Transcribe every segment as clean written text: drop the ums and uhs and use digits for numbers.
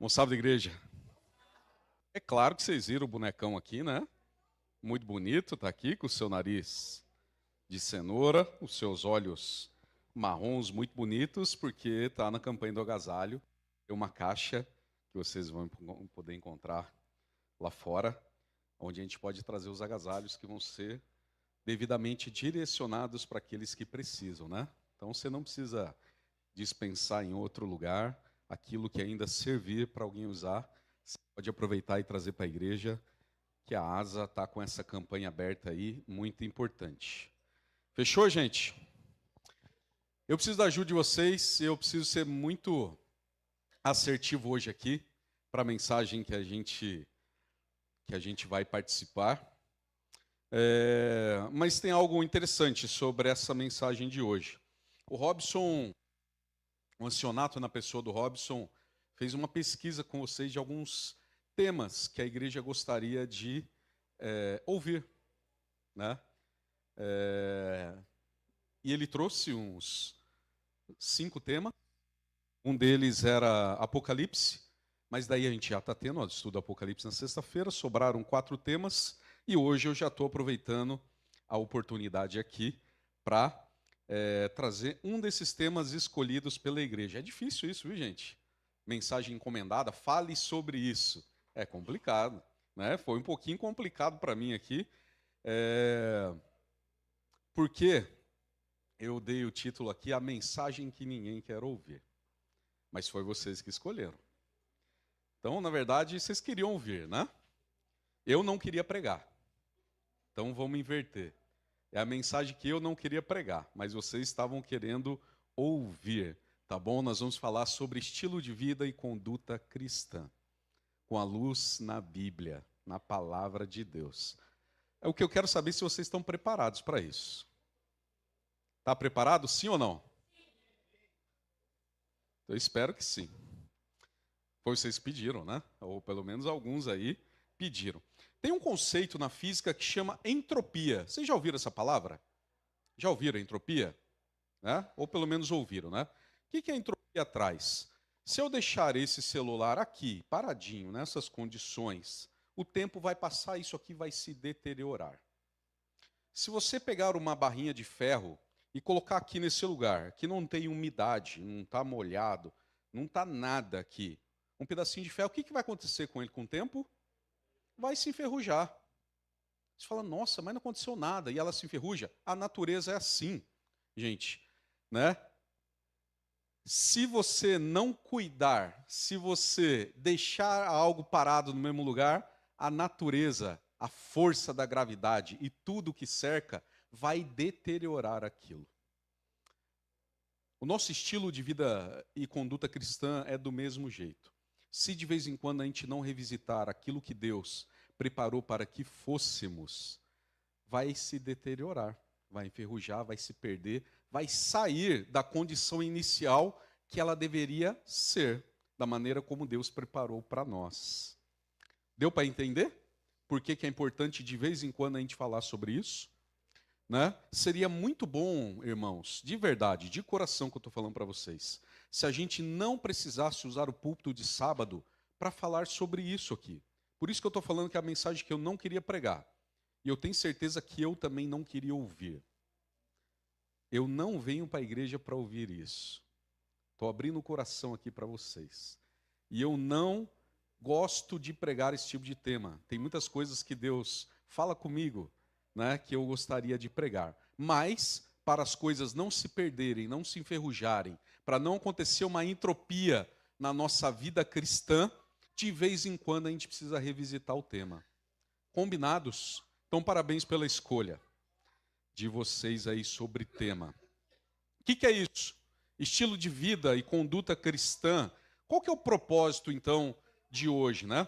Moçada da igreja, é claro que vocês viram o bonecão aqui, né? Muito bonito, tá aqui com o seu nariz de cenoura, os seus olhos marrons muito bonitos, porque tá na campanha do agasalho. Tem uma caixa que vocês vão poder encontrar lá fora, onde a gente pode trazer os agasalhos que vão ser devidamente direcionados para aqueles que precisam, né? Então você não precisa dispensar em outro lugar aquilo que ainda servir para alguém usar. Você pode aproveitar e trazer para a igreja, que a ASA está com essa campanha aberta aí, muito importante. Fechou, gente? Eu preciso da ajuda de vocês, eu preciso ser muito assertivo hoje aqui para a mensagem que a gente vai participar. Mas tem algo interessante sobre essa mensagem de hoje. O Robson, o Ancionato, na pessoa do Robson, fez uma pesquisa com vocês de alguns temas que a igreja gostaria de ouvir, né? E ele trouxe uns 5 temas. Um deles era Apocalipse, mas daí a gente já está tendo o estudo Apocalipse na sexta-feira, sobraram 4 temas, e hoje eu já estou aproveitando a oportunidade aqui para trazer um desses temas escolhidos pela igreja. É difícil isso, viu, gente? Mensagem encomendada, fale sobre isso. É complicado, né? Foi um pouquinho complicado para mim aqui, porque eu dei o título aqui, A Mensagem que Ninguém Quer Ouvir. Mas foi vocês que escolheram. Então, na verdade, vocês queriam ouvir, né? Eu não queria pregar. Então, vamos inverter. É a mensagem que eu não queria pregar, mas vocês estavam querendo ouvir, tá bom? Nós vamos falar sobre estilo de vida e conduta cristã, com a luz na Bíblia, na palavra de Deus. É o que eu quero saber se vocês estão preparados para isso. Está preparado, sim ou não? Eu espero que sim. Foi vocês pediram, né? Ou pelo menos alguns aí pediram. Tem um conceito na física que chama entropia. Vocês já ouviram essa palavra? Já ouviram a entropia? Né? Ou pelo menos ouviram, né? O que a entropia traz? Se eu deixar esse celular aqui, paradinho, nessas condições, o tempo vai passar e isso aqui vai se deteriorar. Se você pegar uma barrinha de ferro e colocar aqui nesse lugar, que não tem umidade, não está molhado, não está nada aqui, um pedacinho de ferro, o que vai acontecer com ele com o tempo? Vai se enferrujar. Você fala, nossa, mas não aconteceu nada, e ela se enferruja. A natureza é assim, gente, né? Se você não cuidar, se você deixar algo parado no mesmo lugar, a natureza, a força da gravidade e tudo que cerca vai deteriorar aquilo. O nosso estilo de vida e conduta cristã é do mesmo jeito. Se de vez em quando a gente não revisitar aquilo que Deus preparou para que fôssemos, vai se deteriorar, vai enferrujar, vai se perder, vai sair da condição inicial que ela deveria ser, da maneira como Deus preparou para nós. Deu para entender? Por que é importante de vez em quando a gente falar sobre isso? Né? Seria muito bom, irmãos, de verdade, de coração que eu estou falando para vocês, se a gente não precisasse usar o púlpito de sábado para falar sobre isso aqui. Por isso que eu estou falando que é a mensagem que eu não queria pregar. E eu tenho certeza que eu também não queria ouvir. Eu não venho para a igreja para ouvir isso. Estou abrindo o coração aqui para vocês. E eu não gosto de pregar esse tipo de tema. Tem muitas coisas que Deus fala comigo, né, que eu gostaria de pregar. Mas, para as coisas não se perderem, não se enferrujarem, para não acontecer uma entropia na nossa vida cristã, de vez em quando a gente precisa revisitar o tema. Combinados? Então, parabéns pela escolha de vocês aí sobre tema. O que é isso? Estilo de vida e conduta cristã. Qual que é o propósito, então, de hoje, né?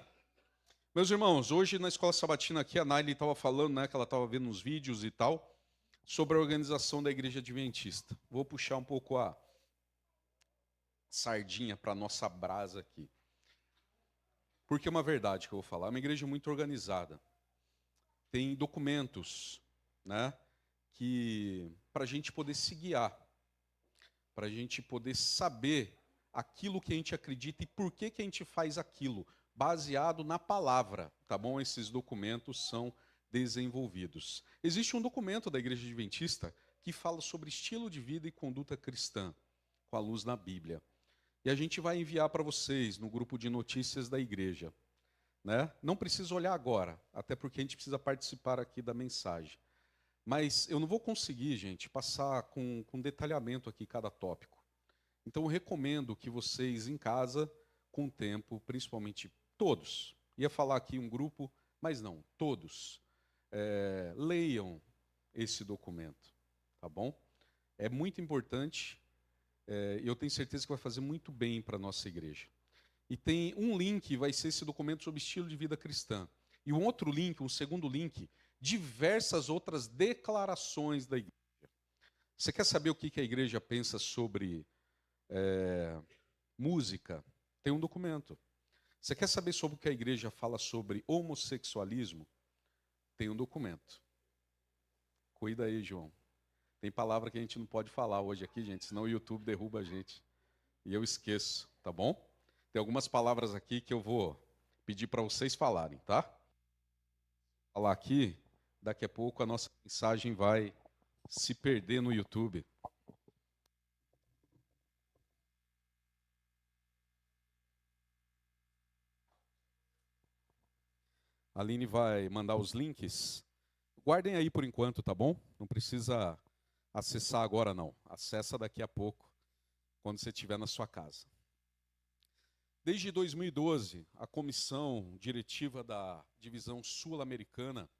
Meus irmãos, hoje na escola sabatina aqui, a Naili estava falando, né, que ela estava vendo uns vídeos e tal, sobre a organização da igreja adventista. Vou puxar um pouco a sardinha para a nossa brasa aqui. Porque é uma verdade que eu vou falar. É uma igreja muito organizada. Tem documentos, né, que para a gente poder se guiar, para a gente poder saber aquilo que a gente acredita e por que a gente faz aquilo, baseado na palavra, tá bom? Esses documentos são desenvolvidos. Existe um documento da Igreja Adventista que fala sobre estilo de vida e conduta cristã, com a luz na Bíblia. E a gente vai enviar para vocês no grupo de notícias da igreja. Né? Não precisa olhar agora, até porque a gente precisa participar aqui da mensagem. Mas eu não vou conseguir, gente, passar com detalhamento aqui cada tópico. Então eu recomendo que vocês em casa, com o tempo, principalmente todos, ia falar aqui um grupo, mas não, todos, leiam esse documento, tá bom? É muito importante, e eu tenho certeza que vai fazer muito bem para a nossa igreja. E tem um link, vai ser esse documento sobre estilo de vida cristã. E um outro link, um segundo link, diversas outras declarações da igreja. Você quer saber o que a igreja pensa sobre música? Tem um documento. Você quer saber sobre o que a igreja fala sobre homossexualismo? Tem um documento. Cuida aí, João. Tem palavra que a gente não pode falar hoje aqui, gente, senão o YouTube derruba a gente. E eu esqueço, tá bom? Tem algumas palavras aqui que eu vou pedir para vocês falarem, tá? Vou falar aqui, daqui a pouco a nossa mensagem vai se perder no YouTube. A Aline vai mandar os links. Guardem aí por enquanto, tá bom? Não precisa acessar agora, não. Acessa daqui a pouco, quando você estiver na sua casa. Desde 2012, a comissão diretiva da divisão sul-americana.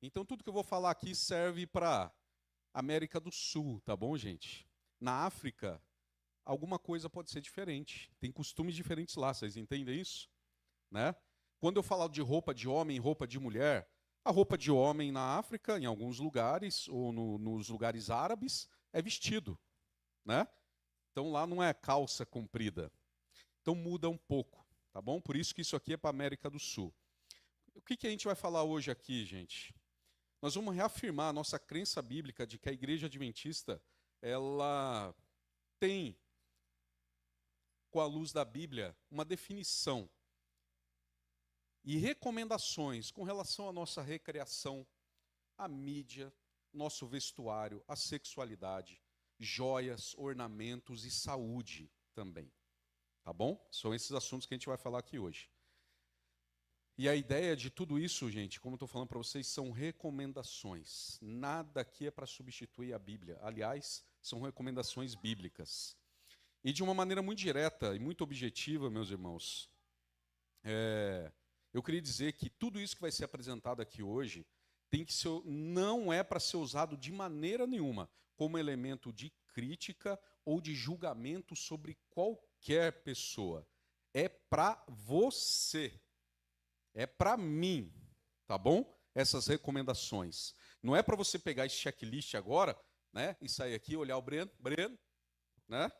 Então, tudo que eu vou falar aqui serve para América do Sul, tá bom, gente? Na África, alguma coisa pode ser diferente. Tem costumes diferentes lá, vocês entendem isso? Né? Quando eu falar de roupa de homem, roupa de mulher, a roupa de homem na África, em alguns lugares, ou nos lugares árabes, é vestido, né? Então lá não é calça comprida. Então muda um pouco, tá bom? Por isso que isso aqui é para a América do Sul. O que a gente vai falar hoje aqui, gente? Nós vamos reafirmar a nossa crença bíblica de que a Igreja Adventista, ela tem, com a luz da Bíblia, uma definição e recomendações com relação à nossa recreação, à mídia, nosso vestuário, à sexualidade, joias, ornamentos e saúde também. Tá bom? São esses assuntos que a gente vai falar aqui hoje. E a ideia de tudo isso, gente, como eu estou falando para vocês, são recomendações. Nada aqui é para substituir a Bíblia. Aliás, são recomendações bíblicas. E de uma maneira muito direta e muito objetiva, meus irmãos, eu queria dizer que tudo isso que vai ser apresentado aqui hoje não é para ser usado de maneira nenhuma como elemento de crítica ou de julgamento sobre qualquer pessoa. É para você. É para mim, tá bom? Essas recomendações. Não é para você pegar esse checklist agora, né? E sair aqui, olhar o Breno, né?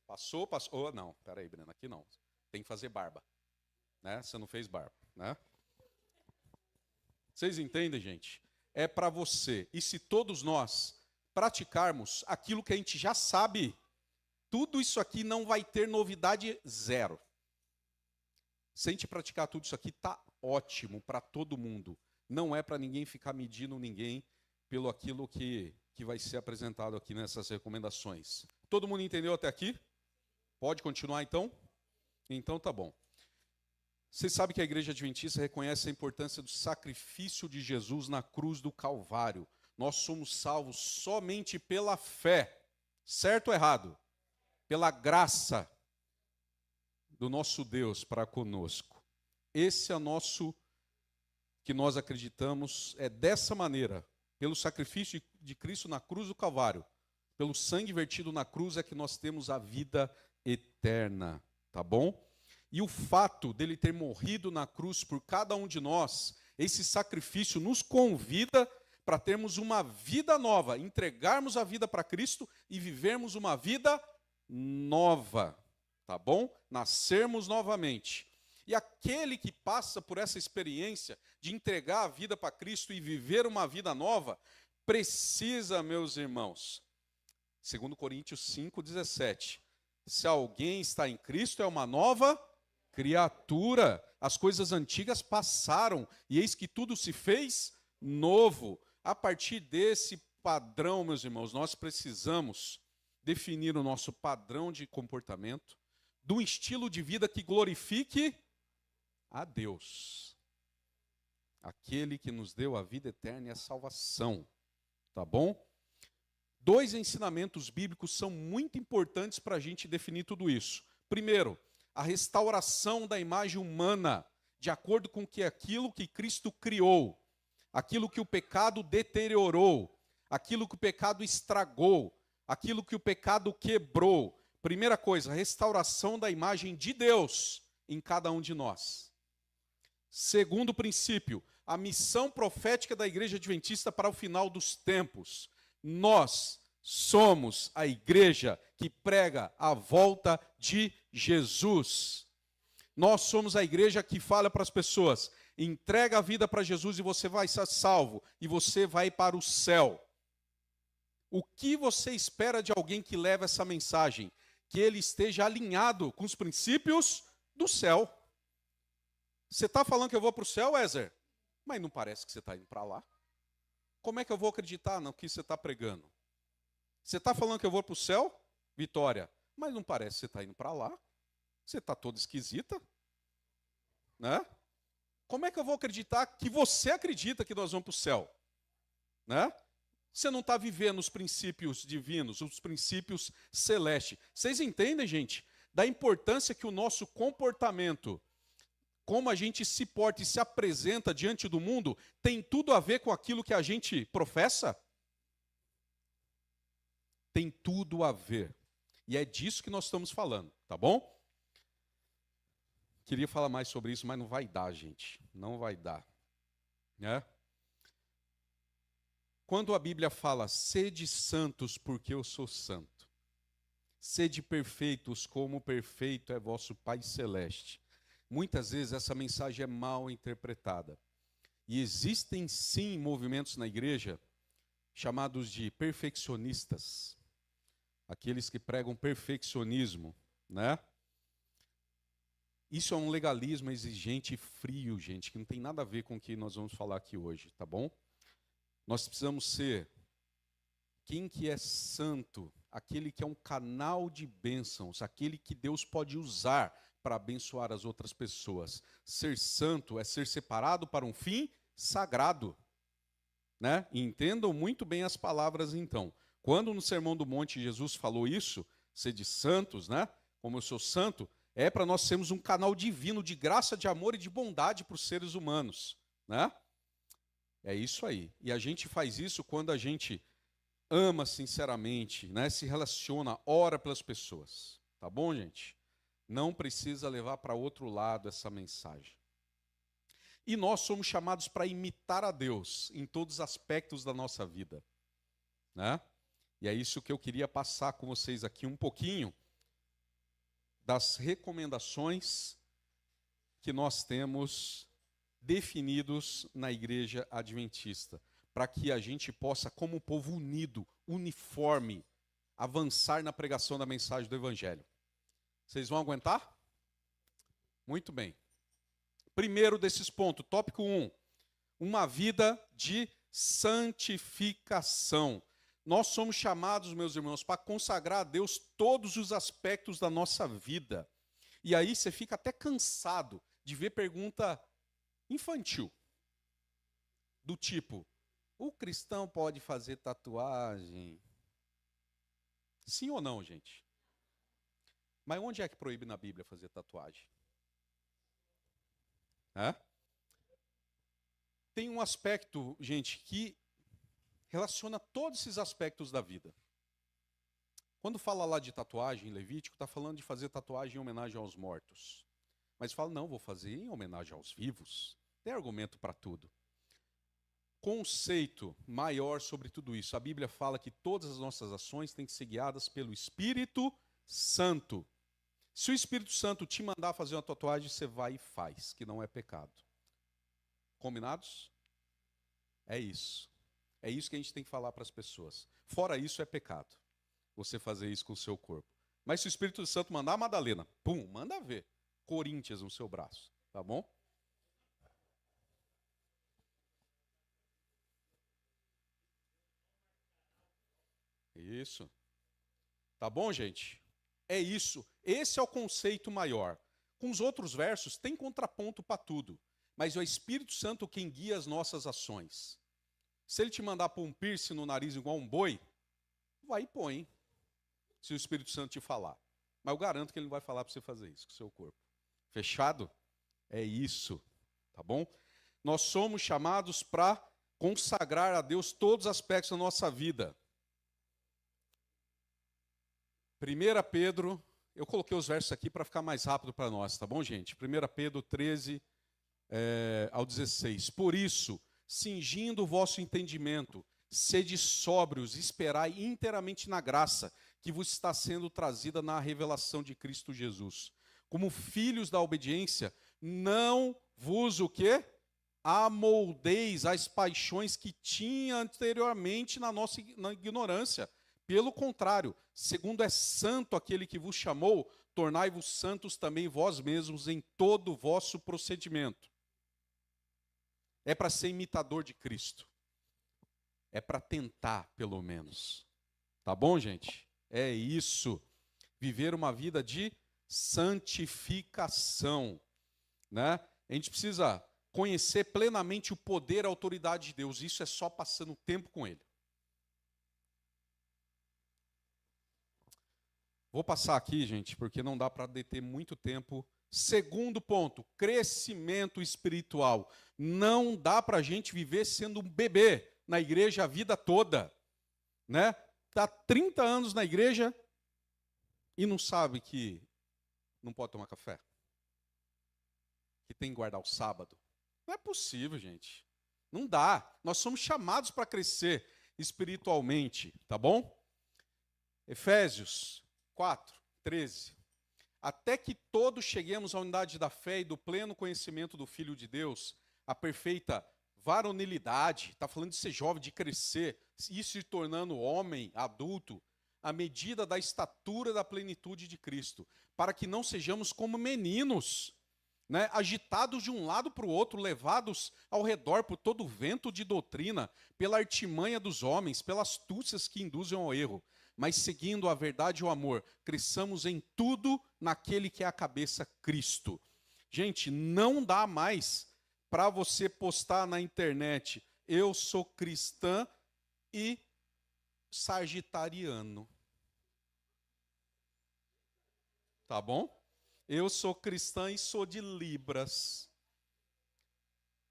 Passou. Oh, não, peraí, Breno, aqui não. Tem que fazer barba, né? Você não fez barba, né? Vocês entendem, gente? É para você. E se todos nós praticarmos aquilo que a gente já sabe, tudo isso aqui não vai ter novidade zero. Se a gente praticar tudo isso aqui, tá ótimo para todo mundo. Não é para ninguém ficar medindo ninguém pelo aquilo que vai ser apresentado aqui nessas recomendações. Todo mundo entendeu até aqui? Pode continuar então? Então tá bom. Você sabe que a Igreja Adventista reconhece a importância do sacrifício de Jesus na cruz do Calvário. Nós somos salvos somente pela fé. Certo ou errado? Pela graça do nosso Deus para conosco. Esse é o nosso, que nós acreditamos, é dessa maneira, pelo sacrifício de Cristo na cruz do Calvário, pelo sangue vertido na cruz é que nós temos a vida eterna, tá bom? E o fato dele ter morrido na cruz por cada um de nós, esse sacrifício nos convida para termos uma vida nova, entregarmos a vida para Cristo e vivermos uma vida nova, tá bom? Nascermos novamente. E aquele que passa por essa experiência de entregar a vida para Cristo e viver uma vida nova, precisa, meus irmãos, 2 Coríntios 5,17. Se alguém está em Cristo, é uma nova criatura. As coisas antigas passaram, e eis que tudo se fez novo. A partir desse padrão, meus irmãos, nós precisamos definir o nosso padrão de comportamento, de um estilo de vida que glorifique a Deus, aquele que nos deu a vida eterna e a salvação, tá bom? 2 ensinamentos bíblicos são muito importantes para a gente definir tudo isso. Primeiro, a restauração da imagem humana, de acordo com aquilo que Cristo criou, aquilo que o pecado deteriorou, aquilo que o pecado estragou, aquilo que o pecado quebrou. Primeira coisa, a restauração da imagem de Deus em cada um de nós. Segundo princípio, a missão profética da Igreja Adventista para o final dos tempos. Nós somos a igreja que prega a volta de Jesus. Nós somos a igreja que fala para as pessoas: entrega a vida para Jesus e você vai ser salvo, e você vai para o céu. O que você espera de alguém que leva essa mensagem? Que ele esteja alinhado com os princípios do céu. Você está falando que eu vou para o céu, Ézer? Mas não parece que você está indo para lá. Como é que eu vou acreditar no que você está pregando? Você está falando que eu vou para o céu, Vitória? Mas não parece que você está indo para lá. Você está toda esquisita. Né? Como é que eu vou acreditar que você acredita que nós vamos para o céu? Né? Você não está vivendo os princípios divinos, os princípios celestes. Vocês entendem, gente, da importância que o nosso comportamento, como a gente se porta e se apresenta diante do mundo, tem tudo a ver com aquilo que a gente professa? Tem tudo a ver. E é disso que nós estamos falando, tá bom? Queria falar mais sobre isso, mas não vai dar, gente. Não vai dar. Né? Quando a Bíblia fala, sede santos porque eu sou santo, sede perfeitos como perfeito é vosso Pai Celeste, muitas vezes essa mensagem é mal interpretada. E existem sim movimentos na igreja chamados de perfeccionistas, aqueles que pregam perfeccionismo, né? Isso é um legalismo exigente e frio, gente, que não tem nada a ver com o que nós vamos falar aqui hoje, tá bom? Nós precisamos ser quem que é santo, aquele que é um canal de bênçãos, aquele que Deus pode usar para abençoar as outras pessoas. Ser santo é ser separado para um fim sagrado, né? E entendam muito bem as palavras então. Quando no Sermão do Monte Jesus falou isso, sede santos, né? Como eu sou santo, é para nós sermos um canal divino de graça, de amor e de bondade para os seres humanos, né? É isso aí. E a gente faz isso quando a gente ama sinceramente, né? Se relaciona, ora pelas pessoas. Tá bom, gente? Não precisa levar para outro lado essa mensagem. E nós somos chamados para imitar a Deus em todos os aspectos da nossa vida, né? E é isso que eu queria passar com vocês aqui um pouquinho das recomendações que nós temos definidos na Igreja Adventista, para que a gente possa, como um povo unido, uniforme, avançar na pregação da mensagem do Evangelho. Vocês vão aguentar? Muito bem. Primeiro desses pontos, tópico 1, uma vida de santificação. Nós somos chamados, meus irmãos, para consagrar a Deus todos os aspectos da nossa vida. E aí você fica até cansado de ver pergunta infantil, do tipo, o cristão pode fazer tatuagem? Sim ou não, gente? Mas onde é que proíbe na Bíblia fazer tatuagem? Tem um aspecto, gente, que relaciona todos esses aspectos da vida. Quando fala lá de tatuagem em Levítico, está falando de fazer tatuagem em homenagem aos mortos. Mas fala, não, vou fazer em homenagem aos vivos. Tem argumento para tudo. Conceito maior sobre tudo isso. A Bíblia fala que todas as nossas ações têm que ser guiadas pelo Espírito Santo. Se o Espírito Santo te mandar fazer uma tatuagem, você vai e faz, que não é pecado. Combinados? É isso. É isso que a gente tem que falar para as pessoas. Fora isso, é pecado. você fazer isso com o seu corpo. Mas se o Espírito Santo mandar, Madalena, pum, manda ver. Corinthians no seu braço, tá bom? Isso. Tá bom, gente? É isso. Esse é o conceito maior. Com os outros versos, tem contraponto para tudo. Mas é o Espírito Santo quem guia as nossas ações. Se ele te mandar pôr um piercing no nariz igual um boi, vai e põe, se o Espírito Santo te falar. Mas eu garanto que ele não vai falar para você fazer isso com o seu corpo. Fechado? É isso. Tá bom? Nós somos chamados para consagrar a Deus todos os aspectos da nossa vida. 1 Pedro, eu coloquei os versos aqui para ficar mais rápido para nós, tá bom, gente? 1 Pedro 13 ao 16. Por isso, cingindo o vosso entendimento, sede sóbrios, esperai inteiramente na graça que vos está sendo trazida na revelação de Cristo Jesus. Como filhos da obediência, não vos o quê? Amoldeis as paixões que tinha anteriormente na ignorância. Pelo contrário, segundo é santo aquele que vos chamou, tornai-vos santos também vós mesmos em todo o vosso procedimento. É para ser imitador de Cristo. É para tentar, pelo menos. Tá bom, gente? É isso. Viver uma vida de santificação, né? A gente precisa conhecer plenamente o poder e a autoridade de Deus. Isso é só passando tempo com Ele. Vou passar aqui, gente, porque não dá para deter muito tempo. Segundo ponto, crescimento espiritual. Não dá para a gente viver sendo um bebê na igreja a vida toda, né? Tá 30 anos na igreja e não sabe que não pode tomar café, que tem que guardar o sábado. Não é possível, gente. Não dá. Nós somos chamados para crescer espiritualmente, tá bom? Efésios 4:13. Até que todos cheguemos à unidade da fé e do pleno conhecimento do Filho de Deus, a perfeita varonilidade, está falando de ser jovem, de crescer, e se tornando homem, adulto, à medida da estatura da plenitude de Cristo, para que não sejamos como meninos, né, agitados de um lado para o outro, levados ao redor por todo o vento de doutrina, pela artimanha dos homens, pelas astúcias que induzem ao erro, mas seguindo a verdade e o amor, cresçamos em tudo naquele que é a cabeça, Cristo. Gente, não dá mais para você postar na internet, eu sou cristã e sagitariano. Tá bom? Eu sou cristã e sou de Libras.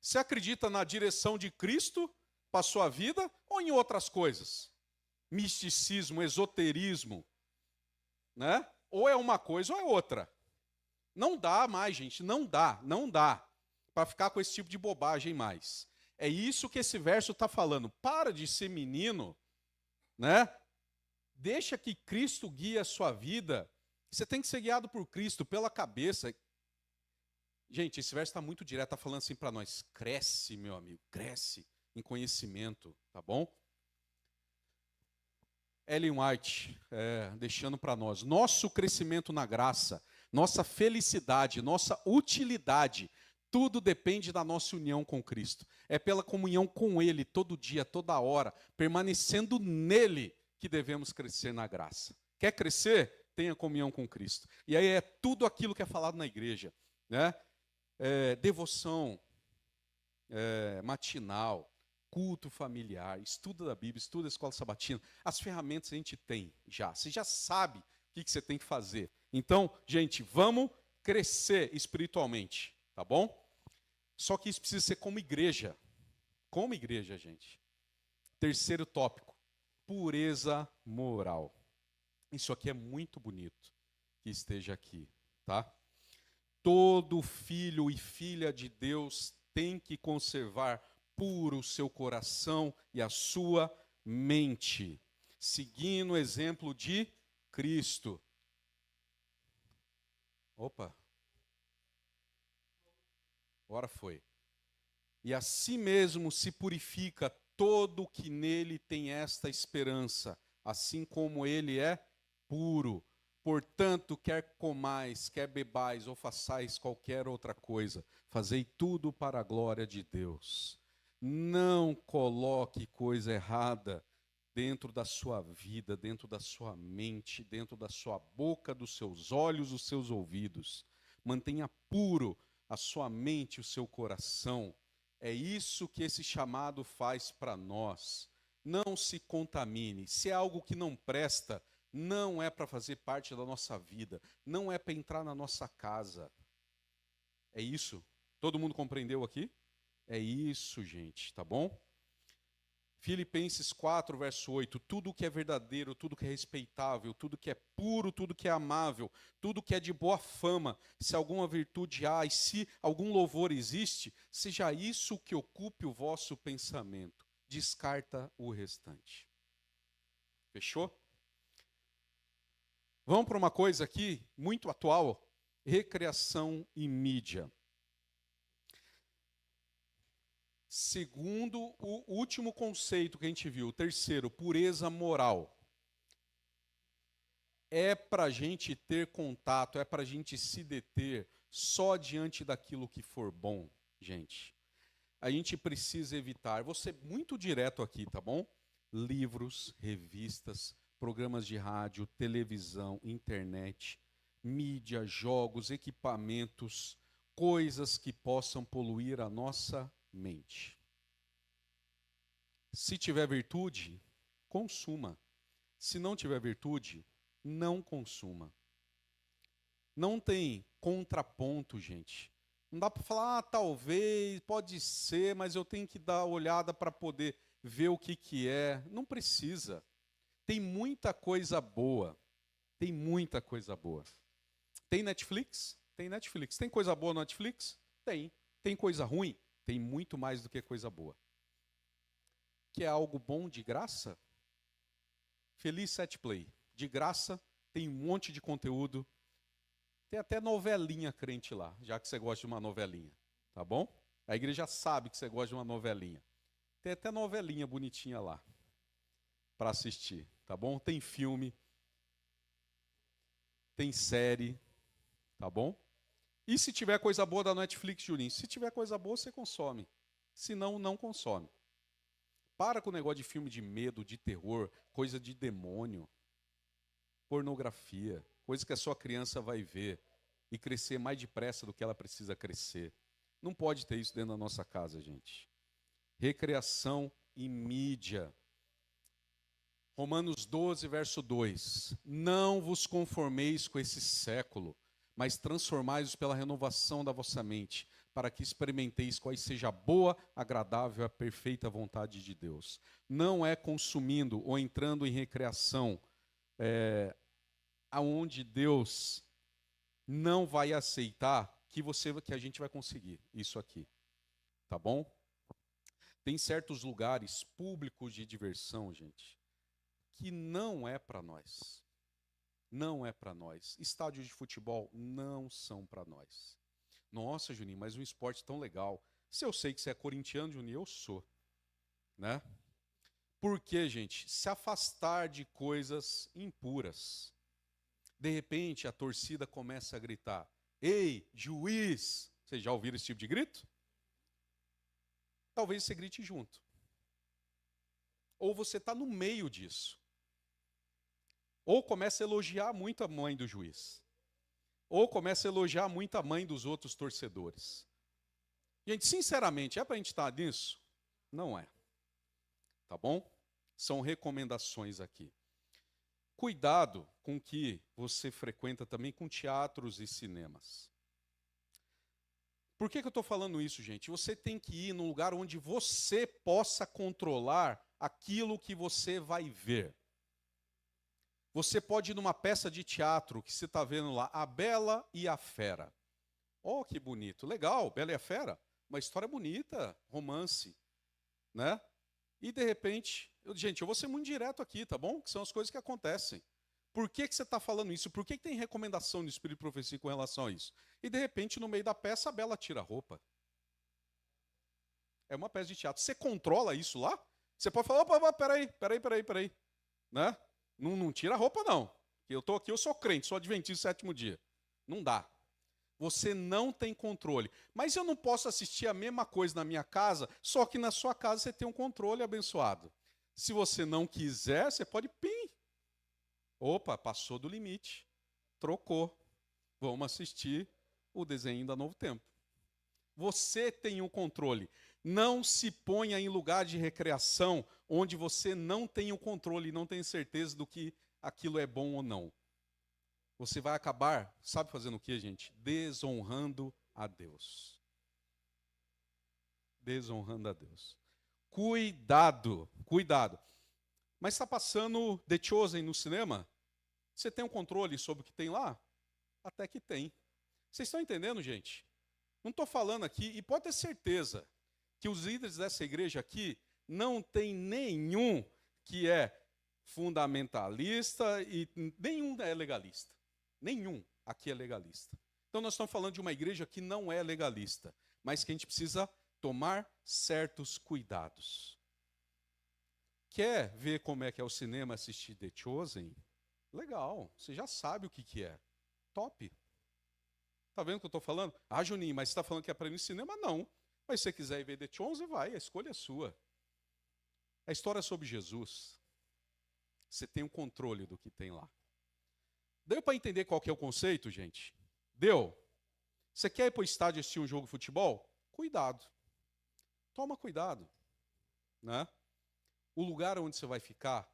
Você acredita na direção de Cristo para a sua vida ou em outras coisas? Misticismo, esoterismo, né? Ou é uma coisa ou é outra. Não dá mais, gente, não dá para ficar com esse tipo de bobagem mais. É isso que esse verso está falando. Para de ser menino, né? Deixa que Cristo guie a sua vida. Você tem que ser guiado por Cristo, pela cabeça. Gente, esse verso está muito direto, está falando assim para nós. Cresce, meu amigo, cresce em conhecimento, tá bom? Ellen White, deixando para nós. Nosso crescimento na graça, nossa felicidade, nossa utilidade, tudo depende da nossa união com Cristo. É pela comunhão com Ele, todo dia, toda hora, permanecendo nele, que devemos crescer na graça. Quer crescer? Tenha comunhão com Cristo. E aí é tudo aquilo que é falado na igreja, né? Devoção matinal, culto familiar, estudo da Bíblia, estudo da escola sabatina. As ferramentas a gente tem já. Você já sabe o que você tem que fazer. Então, gente, vamos crescer espiritualmente, tá bom? Só que isso precisa ser como igreja. Como igreja, gente. Terceiro tópico, pureza moral. Isso aqui é muito bonito que esteja aqui, tá? Todo filho e filha de Deus tem que conservar puro o seu coração e a sua mente, seguindo o exemplo de Cristo. Opa. Agora foi. E assim mesmo se purifica todo que nele tem esta esperança. assim como ele é puro. Portanto, quer comais, quer bebais ou façais qualquer outra coisa, fazei tudo para a glória de Deus. Não coloque coisa errada dentro da sua vida, dentro da sua mente, dentro da sua boca, dos seus olhos, dos seus ouvidos. Mantenha puro a sua mente, o seu coração. É isso que esse chamado faz para nós. Não se contamine. Se é algo que não presta, não é para fazer parte da nossa vida, não é para entrar na nossa casa. É isso. Todo mundo compreendeu aqui? É isso, gente, tá bom? Filipenses 4, verso 8, tudo que é verdadeiro, tudo que é respeitável, tudo que é puro, tudo que é amável, tudo que é de boa fama, se alguma virtude há e se algum louvor existe, seja isso que ocupe o vosso pensamento. Descarta o restante. Fechou? Vamos para uma coisa aqui muito atual, recreação e mídia. Segundo o último conceito que a gente viu, o terceiro, pureza moral. É para a gente ter contato, é para a gente se deter só diante daquilo que for bom, gente. A gente precisa evitar, vou ser muito direto aqui, tá bom? Livros, revistas, programas de rádio, televisão, internet, mídia, jogos, equipamentos, coisas que possam poluir a nossa mente. Se tiver virtude, consuma. Se não tiver virtude, não consuma. Não tem contraponto, gente. Não dá para falar, talvez, pode ser, mas eu tenho que dar uma olhada para poder ver o que é. Não precisa. Tem muita coisa boa. Tem muita coisa boa. Tem Netflix? Tem Netflix. Tem coisa boa no Netflix? Tem. Tem coisa ruim? Tem muito mais do que coisa boa. Que é algo bom de graça? Feliz Set Play. De graça, tem um monte de conteúdo. Tem até novelinha crente lá, já que você gosta de uma novelinha. Tá bom? A igreja sabe que você gosta de uma novelinha. Tem até novelinha bonitinha lá para assistir, tá bom? Tem filme, tem série, tá bom? E se tiver coisa boa da Netflix, Julinho? Se tiver coisa boa, você consome. Se não, não consome. Para com o negócio de filme de medo, de terror, coisa de demônio, pornografia, coisa que a sua criança vai ver e crescer mais depressa do que ela precisa crescer. Não pode ter isso dentro da nossa casa, gente. Recreação e mídia. Romanos 12, verso 2. Não vos conformeis com esse século, mas transformai-os pela renovação da vossa mente, para que experimenteis qual seja a boa, agradável e a perfeita vontade de Deus. Não é consumindo ou entrando em recreação aonde Deus não vai aceitar que a gente vai conseguir isso aqui. Tá bom? Tem certos lugares públicos de diversão, gente, que não é para nós. Não é para nós. Estádios de futebol não são para nós. Nossa, Juninho, mas um esporte tão legal. Se eu sei que você é corintiano, Juninho, eu sou. Né? Por que, gente? Se afastar de coisas impuras. De repente, a torcida começa a gritar: ei, juiz! Vocês já ouviram esse tipo de grito? Talvez você grite junto. Ou você está no meio disso. Ou começa a elogiar muito a mãe do juiz. Ou começa a elogiar muito a mãe dos outros torcedores. Gente, sinceramente, é para a gente estar nisso? Não é. Tá bom? São recomendações aqui. Cuidado com o que você frequenta também com teatros e cinemas. Por que eu estou falando isso, gente? Você tem que ir num lugar onde você possa controlar aquilo que você vai ver. Você pode ir numa peça de teatro que você está vendo lá, A Bela e a Fera. Oh, que bonito. Legal, Bela e a Fera. Uma história bonita, romance. Né? E de repente, gente, eu vou ser muito direto aqui, tá bom? Que são as coisas que acontecem. Por que você está falando isso? Por que tem recomendação no Espírito de Profecia com relação a isso? E de repente, no meio da peça, a Bela tira a roupa. É uma peça de teatro. Você controla isso lá? Você pode falar, opa, peraí. Né? Não tira a roupa, não. Eu estou aqui, eu sou crente, sou adventista do sétimo dia. Não dá. Você não tem controle. Mas eu não posso assistir a mesma coisa na minha casa, só que na sua casa você tem um controle abençoado. Se você não quiser, você pode pim. Opa, passou do limite. Trocou. Vamos assistir o desenho da Novo Tempo. Você tem o controle. Não se ponha em lugar de recreação onde você não tem o controle e não tem certeza do que aquilo é bom ou não. Você vai acabar, sabe fazendo o que, gente? Desonrando a Deus. Desonrando a Deus. Cuidado, cuidado. Mas está passando The Chosen no cinema? Você tem um controle sobre o que tem lá? Até que tem. Vocês estão entendendo, gente? Não estou falando aqui, e pode ter certeza que os líderes dessa igreja aqui não tem nenhum que é fundamentalista e nenhum é legalista. Nenhum aqui é legalista. Então nós estamos falando de uma igreja que não é legalista, mas que a gente precisa tomar certos cuidados. Quer ver como é que é o cinema assistir The Chosen? Legal, você já sabe o que é. Top. Tá vendo o que eu estou falando? Ah, Juninho, mas você está falando que é para ir no cinema? Não. Mas se você quiser ir ver The Chosen, vai, a escolha é sua. A história é sobre Jesus. Você tem o controle do que tem lá. Deu para entender qual que é o conceito, gente? Deu? Você quer ir para o estádio assistir um jogo de futebol? Cuidado. Toma cuidado. Né? O lugar onde você vai ficar,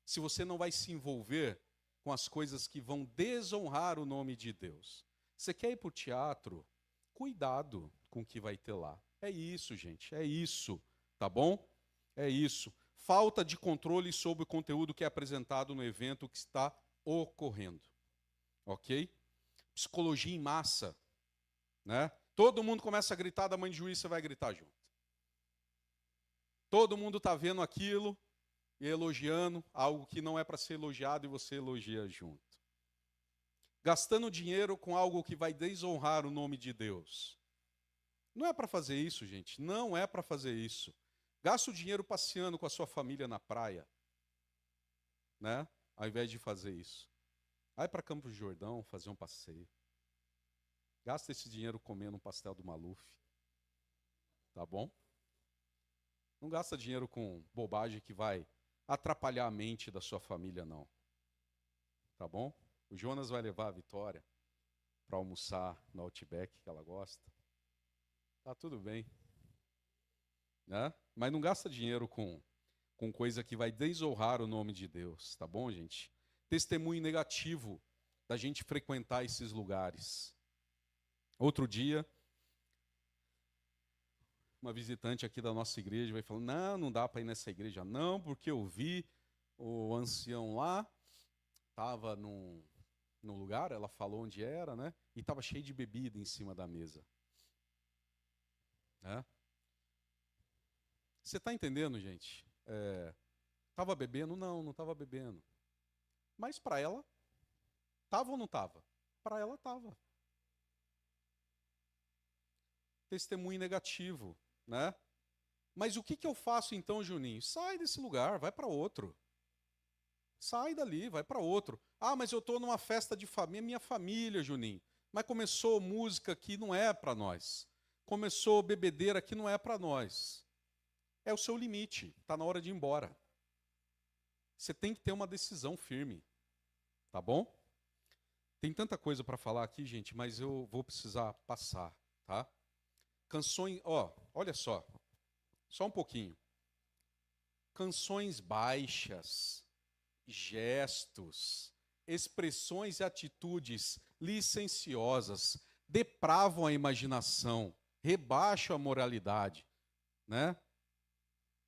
se você não vai se envolver com as coisas que vão desonrar o nome de Deus. Você quer ir para o teatro? Cuidado com o que vai ter lá. É isso, gente, é isso, tá bom? É isso. Falta de controle sobre o conteúdo que é apresentado no evento que está ocorrendo. Ok? Psicologia em massa. Né? Todo mundo começa a gritar da mãe de juiz, você vai gritar junto. Todo mundo está vendo aquilo e elogiando algo que não é para ser elogiado e você elogia junto. Gastando dinheiro com algo que vai desonrar o nome de Deus. Não é para fazer isso, gente. Não é para fazer isso. Gasta o dinheiro passeando com a sua família na praia, né? Ao invés de fazer isso. Vai para Campos do Jordão fazer um passeio. Gasta esse dinheiro comendo um pastel do Maluf. Tá bom? Não gasta dinheiro com bobagem que vai atrapalhar a mente da sua família, não. Tá bom? O Jonas vai levar a Vitória para almoçar no Outback, que ela gosta. Tá tudo bem. Né? Mas não gasta dinheiro com coisa que vai desonrar o nome de Deus. Tá bom, gente? Testemunho negativo da gente frequentar esses lugares. Outro dia, uma visitante aqui da nossa igreja vai falando, não dá para ir nessa igreja não, porque eu vi o ancião lá, estava num lugar, ela falou onde era, né? E estava cheio de bebida em cima da mesa. Né? Você está entendendo, gente? Estava bebendo? Não estava bebendo. Mas para ela, estava ou não estava? Para ela estava. Testemunho negativo, né? Mas o que eu faço então, Juninho? Sai desse lugar, vai para outro. Sai dali, vai para outro. Ah, mas eu estou numa festa de família, minha família, Juninho. Mas começou música que não é para nós. Começou bebedeira que não é para nós. É o seu limite, está na hora de ir embora. Você tem que ter uma decisão firme, tá bom? Tem tanta coisa para falar aqui, gente, mas eu vou precisar passar, tá? Canções, olha só um pouquinho. Canções baixas, gestos, expressões e atitudes licenciosas depravam a imaginação, rebaixam a moralidade, né?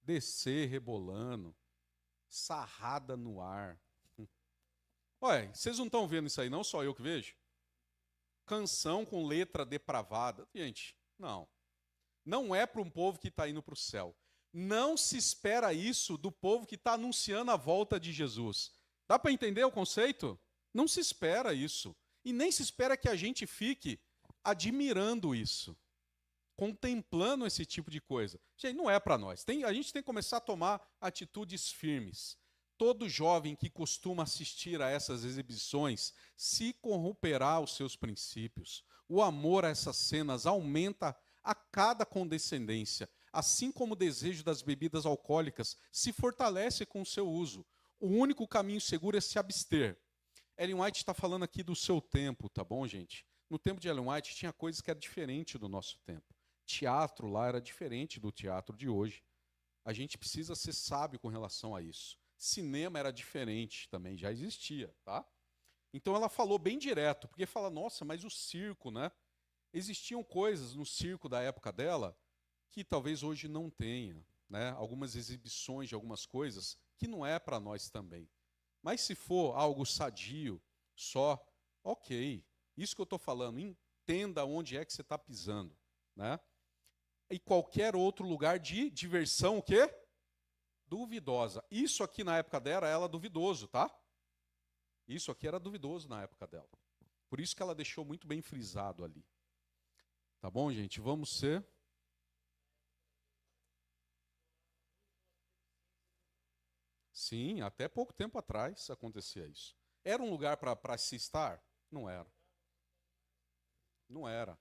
Descer rebolando, sarrada no ar. Olha, vocês não estão vendo isso aí, não? Só eu que vejo? Canção com letra depravada. Gente, não. Não é para um povo que está indo para o céu. Não se espera isso do povo que está anunciando a volta de Jesus. Dá para entender o conceito? Não se espera isso. E nem se espera que a gente fique admirando isso, contemplando esse tipo de coisa. Gente, não é para nós. A gente tem que começar a tomar atitudes firmes. Todo jovem que costuma assistir a essas exibições se corromperá os seus princípios. O amor a essas cenas aumenta a cada condescendência, assim como o desejo das bebidas alcoólicas se fortalece com o seu uso. O único caminho seguro é se abster. Ellen White está falando aqui do seu tempo, tá bom, gente? No tempo de Ellen White tinha coisas que eram diferentes do nosso tempo. Teatro lá era diferente do teatro de hoje. A gente precisa ser sábio com relação a isso. Cinema era diferente também, já existia, tá? Então ela falou bem direto, porque fala, nossa, mas o circo, né? Existiam coisas no circo da época dela que talvez hoje não tenha, né? Algumas exibições de algumas coisas que não é para nós também. Mas se for algo sadio, só, ok. Isso que eu estou falando, entenda onde é que você está pisando, né? E qualquer outro lugar de diversão, o quê? Duvidosa. Isso aqui na época dela era duvidoso, tá? Isso aqui era duvidoso na época dela. Por isso que ela deixou muito bem frisado ali. Tá bom, gente? Vamos ser... Sim, até pouco tempo atrás acontecia isso. Era um lugar para se estar? Não era. Não era.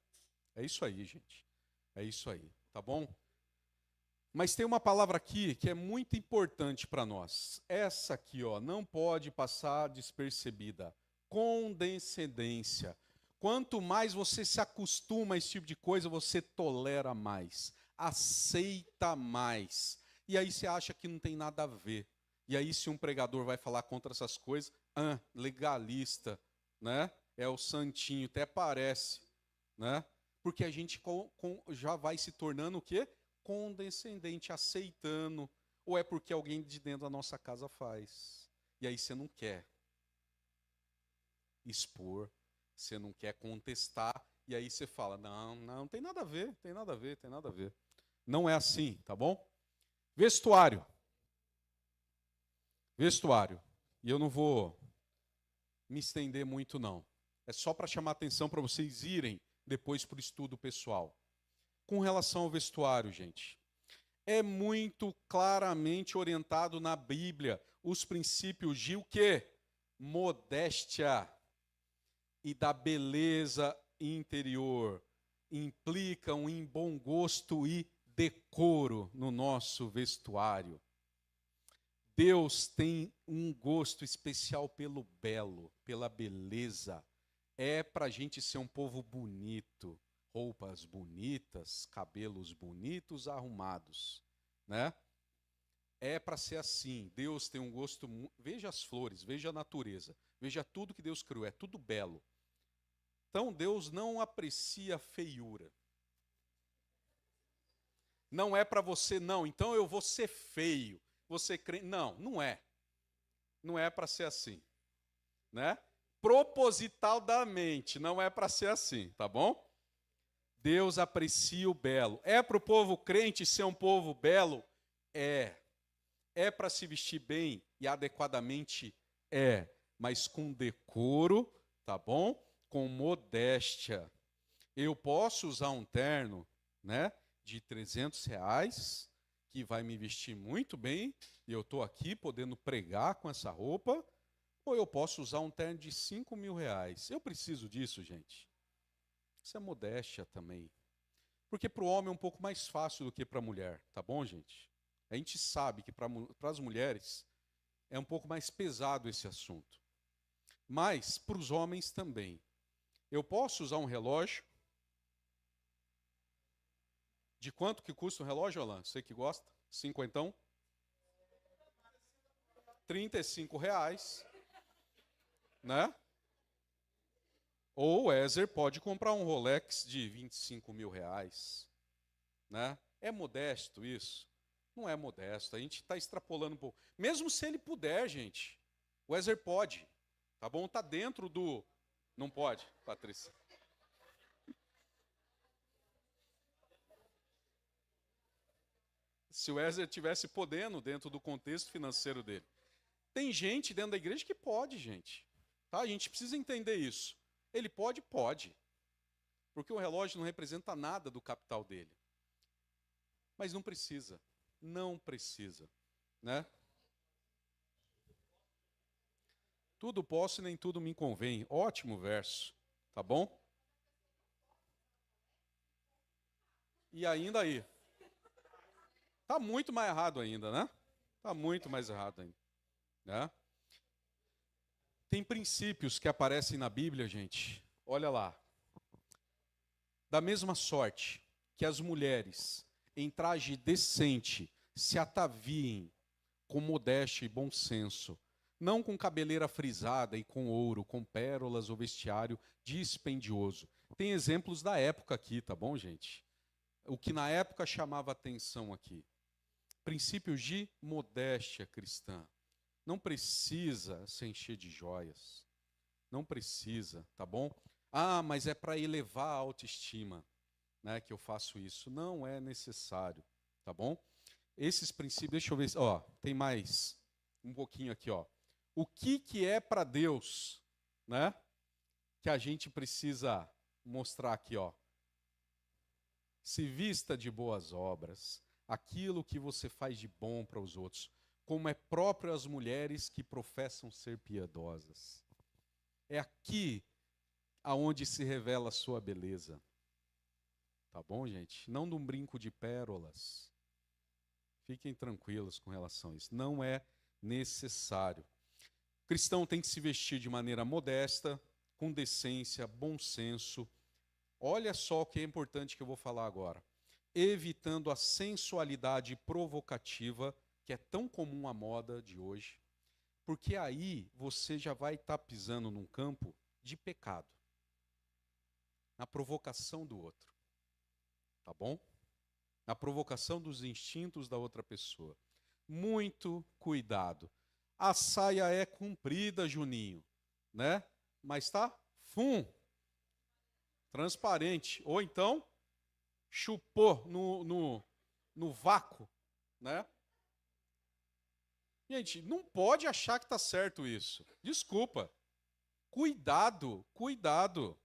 É isso aí, gente. É isso aí, tá bom? Mas tem uma palavra aqui que é muito importante para nós. Essa aqui, ó, não pode passar despercebida. Condescendência. Quanto mais você se acostuma a esse tipo de coisa, você tolera mais, aceita mais. E aí você acha que não tem nada a ver. E aí se um pregador vai falar contra essas coisas, legalista, né? É o santinho, até parece, né? Porque a gente já vai se tornando o quê? Condescendente, aceitando, ou é porque alguém de dentro da nossa casa faz. E aí você não quer expor, você não quer contestar, e aí você fala, não tem nada a ver, tem nada a ver, tem nada a ver. Não é assim, tá bom? Vestuário. Vestuário. E eu não vou me estender muito, não. É só para chamar atenção para vocês irem depois para o estudo pessoal. Com relação ao vestuário, gente, é muito claramente orientado na Bíblia os princípios de o quê? Modéstia e da beleza interior. Implicam em bom gosto e decoro no nosso vestuário. Deus tem um gosto especial pelo belo, pela beleza. É para a gente ser um povo bonito. Roupas bonitas, cabelos bonitos, arrumados, né? É para ser assim. Deus tem um gosto. Veja as flores, veja a natureza, veja tudo que Deus criou, é tudo belo. Então Deus não aprecia feiura. Não é para você, não. Então eu vou ser feio. Você crê? Não, não é. Não é para ser assim, né? Propositalmente, não é para ser assim, tá bom? Deus aprecia o belo. É para o povo crente ser um povo belo? É. É para se vestir bem e adequadamente? É. Mas com decoro, tá bom? Com modéstia. Eu posso usar um terno, né, de R$ 300, que vai me vestir muito bem, e eu estou aqui podendo pregar com essa roupa, ou eu posso usar um terno de R$ 5.000. Eu preciso disso, gente. Isso é modéstia também. Porque para o homem é um pouco mais fácil do que para a mulher, tá bom, gente? A gente sabe que para as mulheres é um pouco mais pesado esse assunto. Mas para os homens também. Eu posso usar um relógio. De quanto que custa um relógio, Alan? Você que gosta? Cinquentão? R$ 35, né? Ou o Ezer pode comprar um Rolex de R$ 25.000, né? É modesto isso? Não é modesto, a gente está extrapolando um pouco. Mesmo se ele puder, gente, o Ezer pode, tá bom? Está dentro do... Não pode, Patrícia? Se o Ezer tivesse podendo dentro do contexto financeiro dele. Tem gente dentro da igreja que pode, gente. Tá? A gente precisa entender isso. Ele pode? Pode. Porque o relógio não representa nada do capital dele. Mas não precisa. Não precisa. Né? Tudo posso e nem tudo me convém. Ótimo verso, tá bom? E ainda aí. Tá muito mais errado ainda, né? Tá muito mais errado ainda, né? Tem princípios que aparecem na Bíblia, gente. Olha lá. Da mesma sorte que as mulheres, em traje decente, se ataviem com modéstia e bom senso, não com cabeleira frisada e com ouro, com pérolas ou vestiário dispendioso. Tem exemplos da época aqui, tá bom, gente? O que na época chamava atenção aqui. Princípios de modéstia cristã. Não precisa se encher de joias. Não precisa, tá bom? Ah, mas é para elevar a autoestima, né, que eu faço isso. Não é necessário, tá bom? Esses princípios, deixa eu ver, ó, tem mais um pouquinho aqui, ó. O que é para Deus, né? Que a gente precisa mostrar aqui, ó. Se vista de boas obras, aquilo que você faz de bom para os outros, como é próprio às mulheres que professam ser piedosas. É aqui aonde se revela a sua beleza. Tá bom, gente? Não num brinco de pérolas. Fiquem tranquilos com relação a isso. Não é necessário. O cristão tem que se vestir de maneira modesta, com decência, bom senso. Olha só o que é importante que eu vou falar agora. Evitando a sensualidade provocativa, que é tão comum à moda de hoje, porque aí você já vai estar pisando num campo de pecado, na provocação do outro. Tá bom? Na provocação dos instintos da outra pessoa. Muito cuidado. A saia é comprida, Juninho, né? Mas tá transparente. Ou então, chupou no vácuo, né? Gente, não pode achar que tá certo isso. Desculpa. Cuidado, cuidado.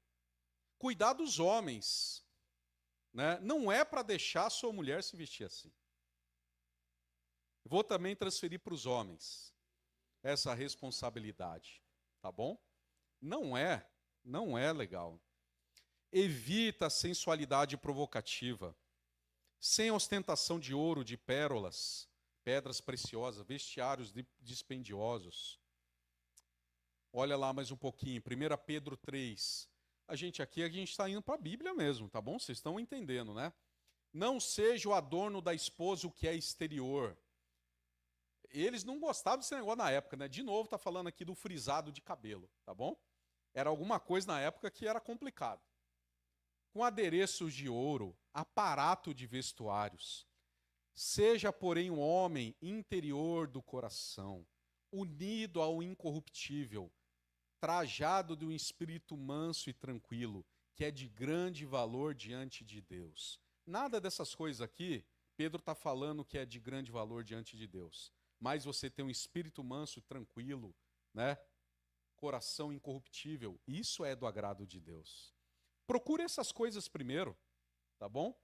Cuidado dos homens. Né? Não é para deixar a sua mulher se vestir assim. Vou também transferir para os homens essa responsabilidade, tá bom? Não é legal. Evita a sensualidade provocativa, sem ostentação de ouro, de pérolas, pedras preciosas, vestiários dispendiosos. Olha lá mais um pouquinho, 1 Pedro 3. A gente está indo para a Bíblia mesmo, tá bom? Vocês estão entendendo, né? Não seja o adorno da esposa o que é exterior. Eles não gostavam desse negócio na época, né? De novo, tá falando aqui do frisado de cabelo, tá bom? Era alguma coisa na época que era complicado. Com adereços de ouro, aparato de vestuários. Seja, porém, um homem interior do coração, unido ao incorruptível, trajado de um espírito manso e tranquilo, que é de grande valor diante de Deus. Nada dessas coisas aqui, Pedro está falando que é de grande valor diante de Deus. Mas você tem um espírito manso, tranquilo, né? Coração incorruptível, isso é do agrado de Deus. Procure essas coisas primeiro, tá bom?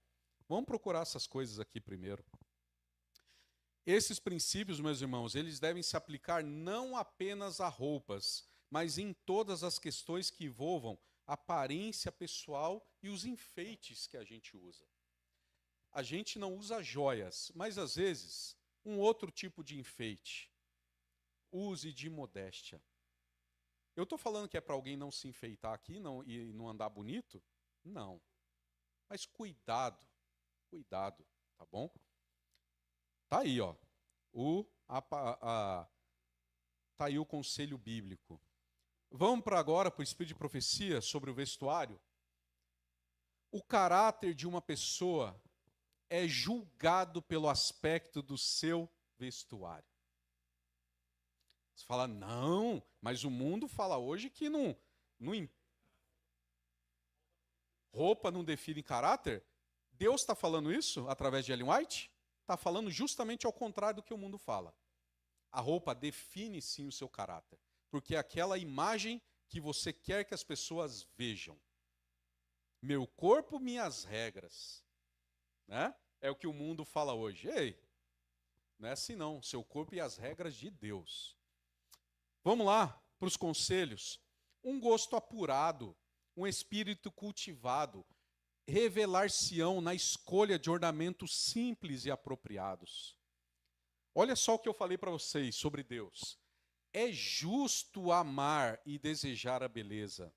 Vamos procurar essas coisas aqui primeiro. Esses princípios, meus irmãos, eles devem se aplicar não apenas a roupas, mas em todas as questões que envolvam a aparência pessoal e os enfeites que a gente usa. A gente não usa joias, mas às vezes um outro tipo de enfeite. Use de modéstia. Eu estou falando que é para alguém não se enfeitar aqui e não andar bonito? Não. Mas cuidado, cuidado, tá bom? Tá aí, ó. Tá aí o conselho bíblico. Vamos agora para o espírito de profecia sobre o vestuário. O caráter de uma pessoa é julgado pelo aspecto do seu vestuário. Você fala, não, mas o mundo fala hoje que roupa não define caráter. Deus está falando isso através de Ellen White? Está falando justamente ao contrário do que o mundo fala. A roupa define sim o seu caráter, porque é aquela imagem que você quer que as pessoas vejam. Meu corpo, minhas regras. Né? É o que o mundo fala hoje. Ei, não é assim não. Seu corpo e as regras de Deus. Vamos lá. para os conselhos? Um gosto apurado, um espírito cultivado, revelar-se-ão na escolha de ornamentos simples e apropriados. Olha só o que eu falei para vocês sobre Deus. É justo amar e desejar a beleza.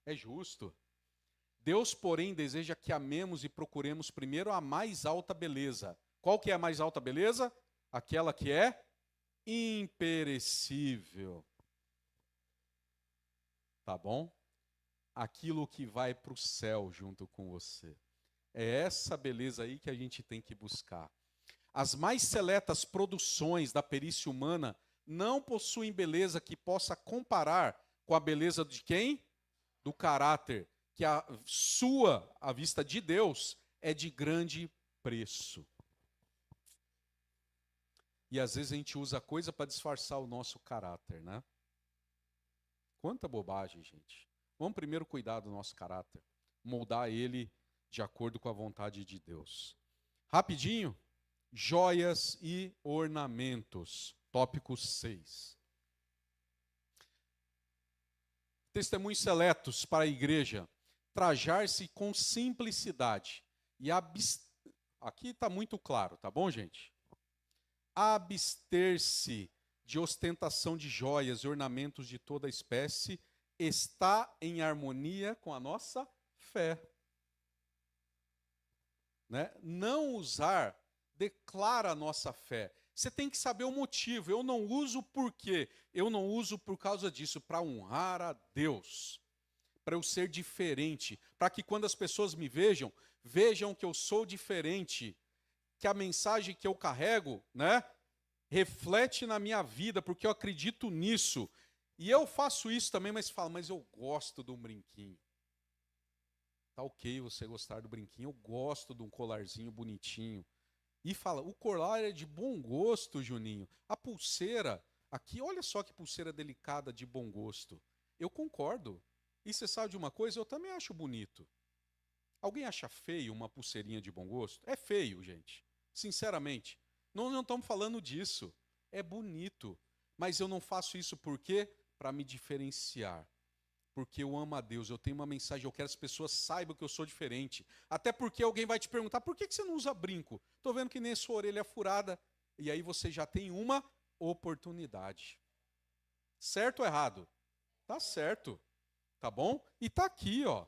É justo. Deus, porém, deseja que amemos e procuremos primeiro a mais alta beleza. Qual que é a mais alta beleza? Aquela que é imperecível. Tá bom? Aquilo que vai para o céu junto com você. É essa beleza aí que a gente tem que buscar. As mais seletas produções da perícia humana não possuem beleza que possa comparar com a beleza de quem? Do caráter, que a sua, à vista de Deus, é de grande preço. E às vezes a gente usa coisa para disfarçar o nosso caráter, né? Quanta bobagem, gente. Vamos primeiro cuidar do nosso caráter, moldar ele de acordo com a vontade de Deus. Rapidinho, joias e ornamentos. Tópico 6. Testemunhos seletos para a igreja. Trajar-se com simplicidade. E aqui está muito claro, tá bom, gente? Abster-se de ostentação de joias e ornamentos de toda espécie está em harmonia com a nossa fé. Né? Não usar declara a nossa fé. Você tem que saber o motivo. Eu não uso por quê? Eu não uso por causa disso, para honrar a Deus. Para eu ser diferente. Para que quando as pessoas me vejam, vejam que eu sou diferente. Que a mensagem que eu carrego, né, reflete na minha vida, porque eu acredito nisso. E eu faço isso também, mas falo, mas eu gosto de um brinquinho. Tá ok você gostar do brinquinho, eu gosto de um colarzinho bonitinho. E fala, o colar é de bom gosto, Juninho. A pulseira, aqui, olha só que pulseira delicada de bom gosto. Eu concordo. E você sabe de uma coisa? Eu também acho bonito. Alguém acha feio uma pulseirinha de bom gosto? É feio, gente. Sinceramente. Nós não estamos falando disso. É bonito. Mas eu não faço isso por quê? Para me diferenciar. Porque eu amo a Deus, eu tenho uma mensagem, eu quero que as pessoas saibam que eu sou diferente. Até porque alguém vai te perguntar, por que você não usa brinco? Estou vendo que nem sua orelha é furada. E aí você já tem uma oportunidade. Certo ou errado? Tá certo. Tá bom? E tá aqui, ó.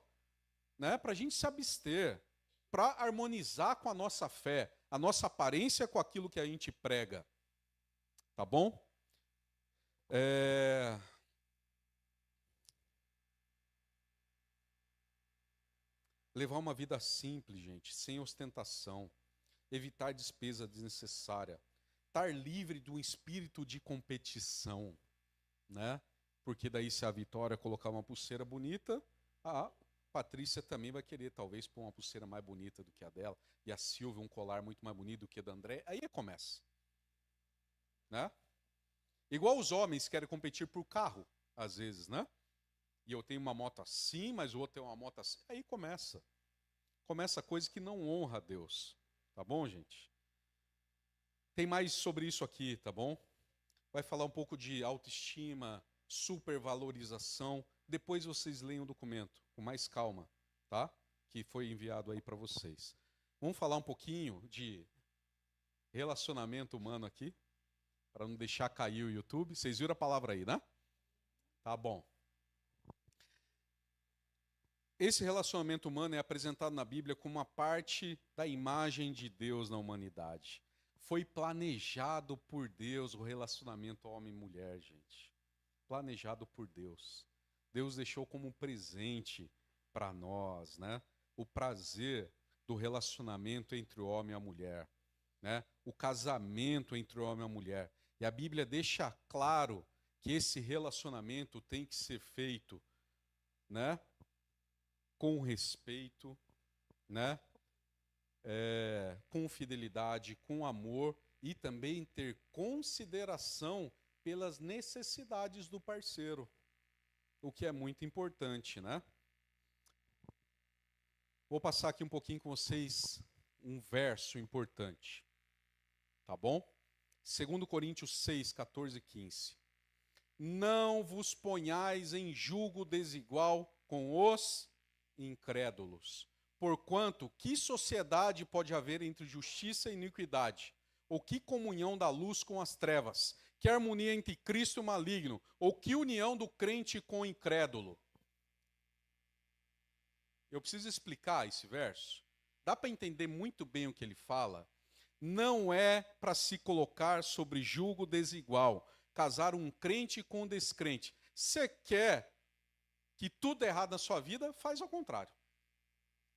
Né, para a gente se abster. Para harmonizar com a nossa fé. A nossa aparência com aquilo que a gente prega. Tá bom? Levar uma vida simples, gente, sem ostentação. Evitar despesa desnecessária. Estar livre do espírito de competição. Né? Porque daí se a Vitória colocar uma pulseira bonita, a Patrícia também vai querer talvez pôr uma pulseira mais bonita do que a dela. E a Silvia um colar muito mais bonito do que a da André. Aí começa. Né? Igual os homens querem competir por carro, às vezes, né? E eu tenho uma moto assim, mas o outro tem uma moto assim. Aí começa. Começa coisa que não honra a Deus. Tá bom, gente? Tem mais sobre isso aqui, tá bom? Vai falar um pouco de autoestima, supervalorização. Depois vocês leem o documento com mais calma, tá? Que foi enviado aí para vocês. Vamos falar um pouquinho de relacionamento humano aqui, para não deixar cair o YouTube. Vocês viram a palavra aí, né? Tá bom. Esse relacionamento humano é apresentado na Bíblia como uma parte da imagem de Deus na humanidade. Foi planejado por Deus o relacionamento homem e mulher, gente. Planejado por Deus. Deus deixou como um presente para nós, né? O prazer do relacionamento entre o homem e a mulher, né? O casamento entre o homem e a mulher. E a Bíblia deixa claro que esse relacionamento tem que ser feito, né? Com respeito, né? Com fidelidade, com amor e também ter consideração pelas necessidades do parceiro, o que é muito importante, né? Vou passar aqui um pouquinho com vocês um verso importante, tá bom? 2 Coríntios 6, 14 e 15. não vos ponhais em julgo desigual com os incrédulos. Porquanto, que sociedade pode haver entre justiça e iniquidade? Ou que comunhão da luz com as trevas? Que harmonia entre Cristo e o maligno? Ou que união do crente com o incrédulo? Eu preciso explicar esse verso. Dá para entender muito bem o que ele fala? Não é para se colocar sobre julgo desigual, casar um crente com um descrente. Você quer que tudo é errado na sua vida? Faz ao contrário.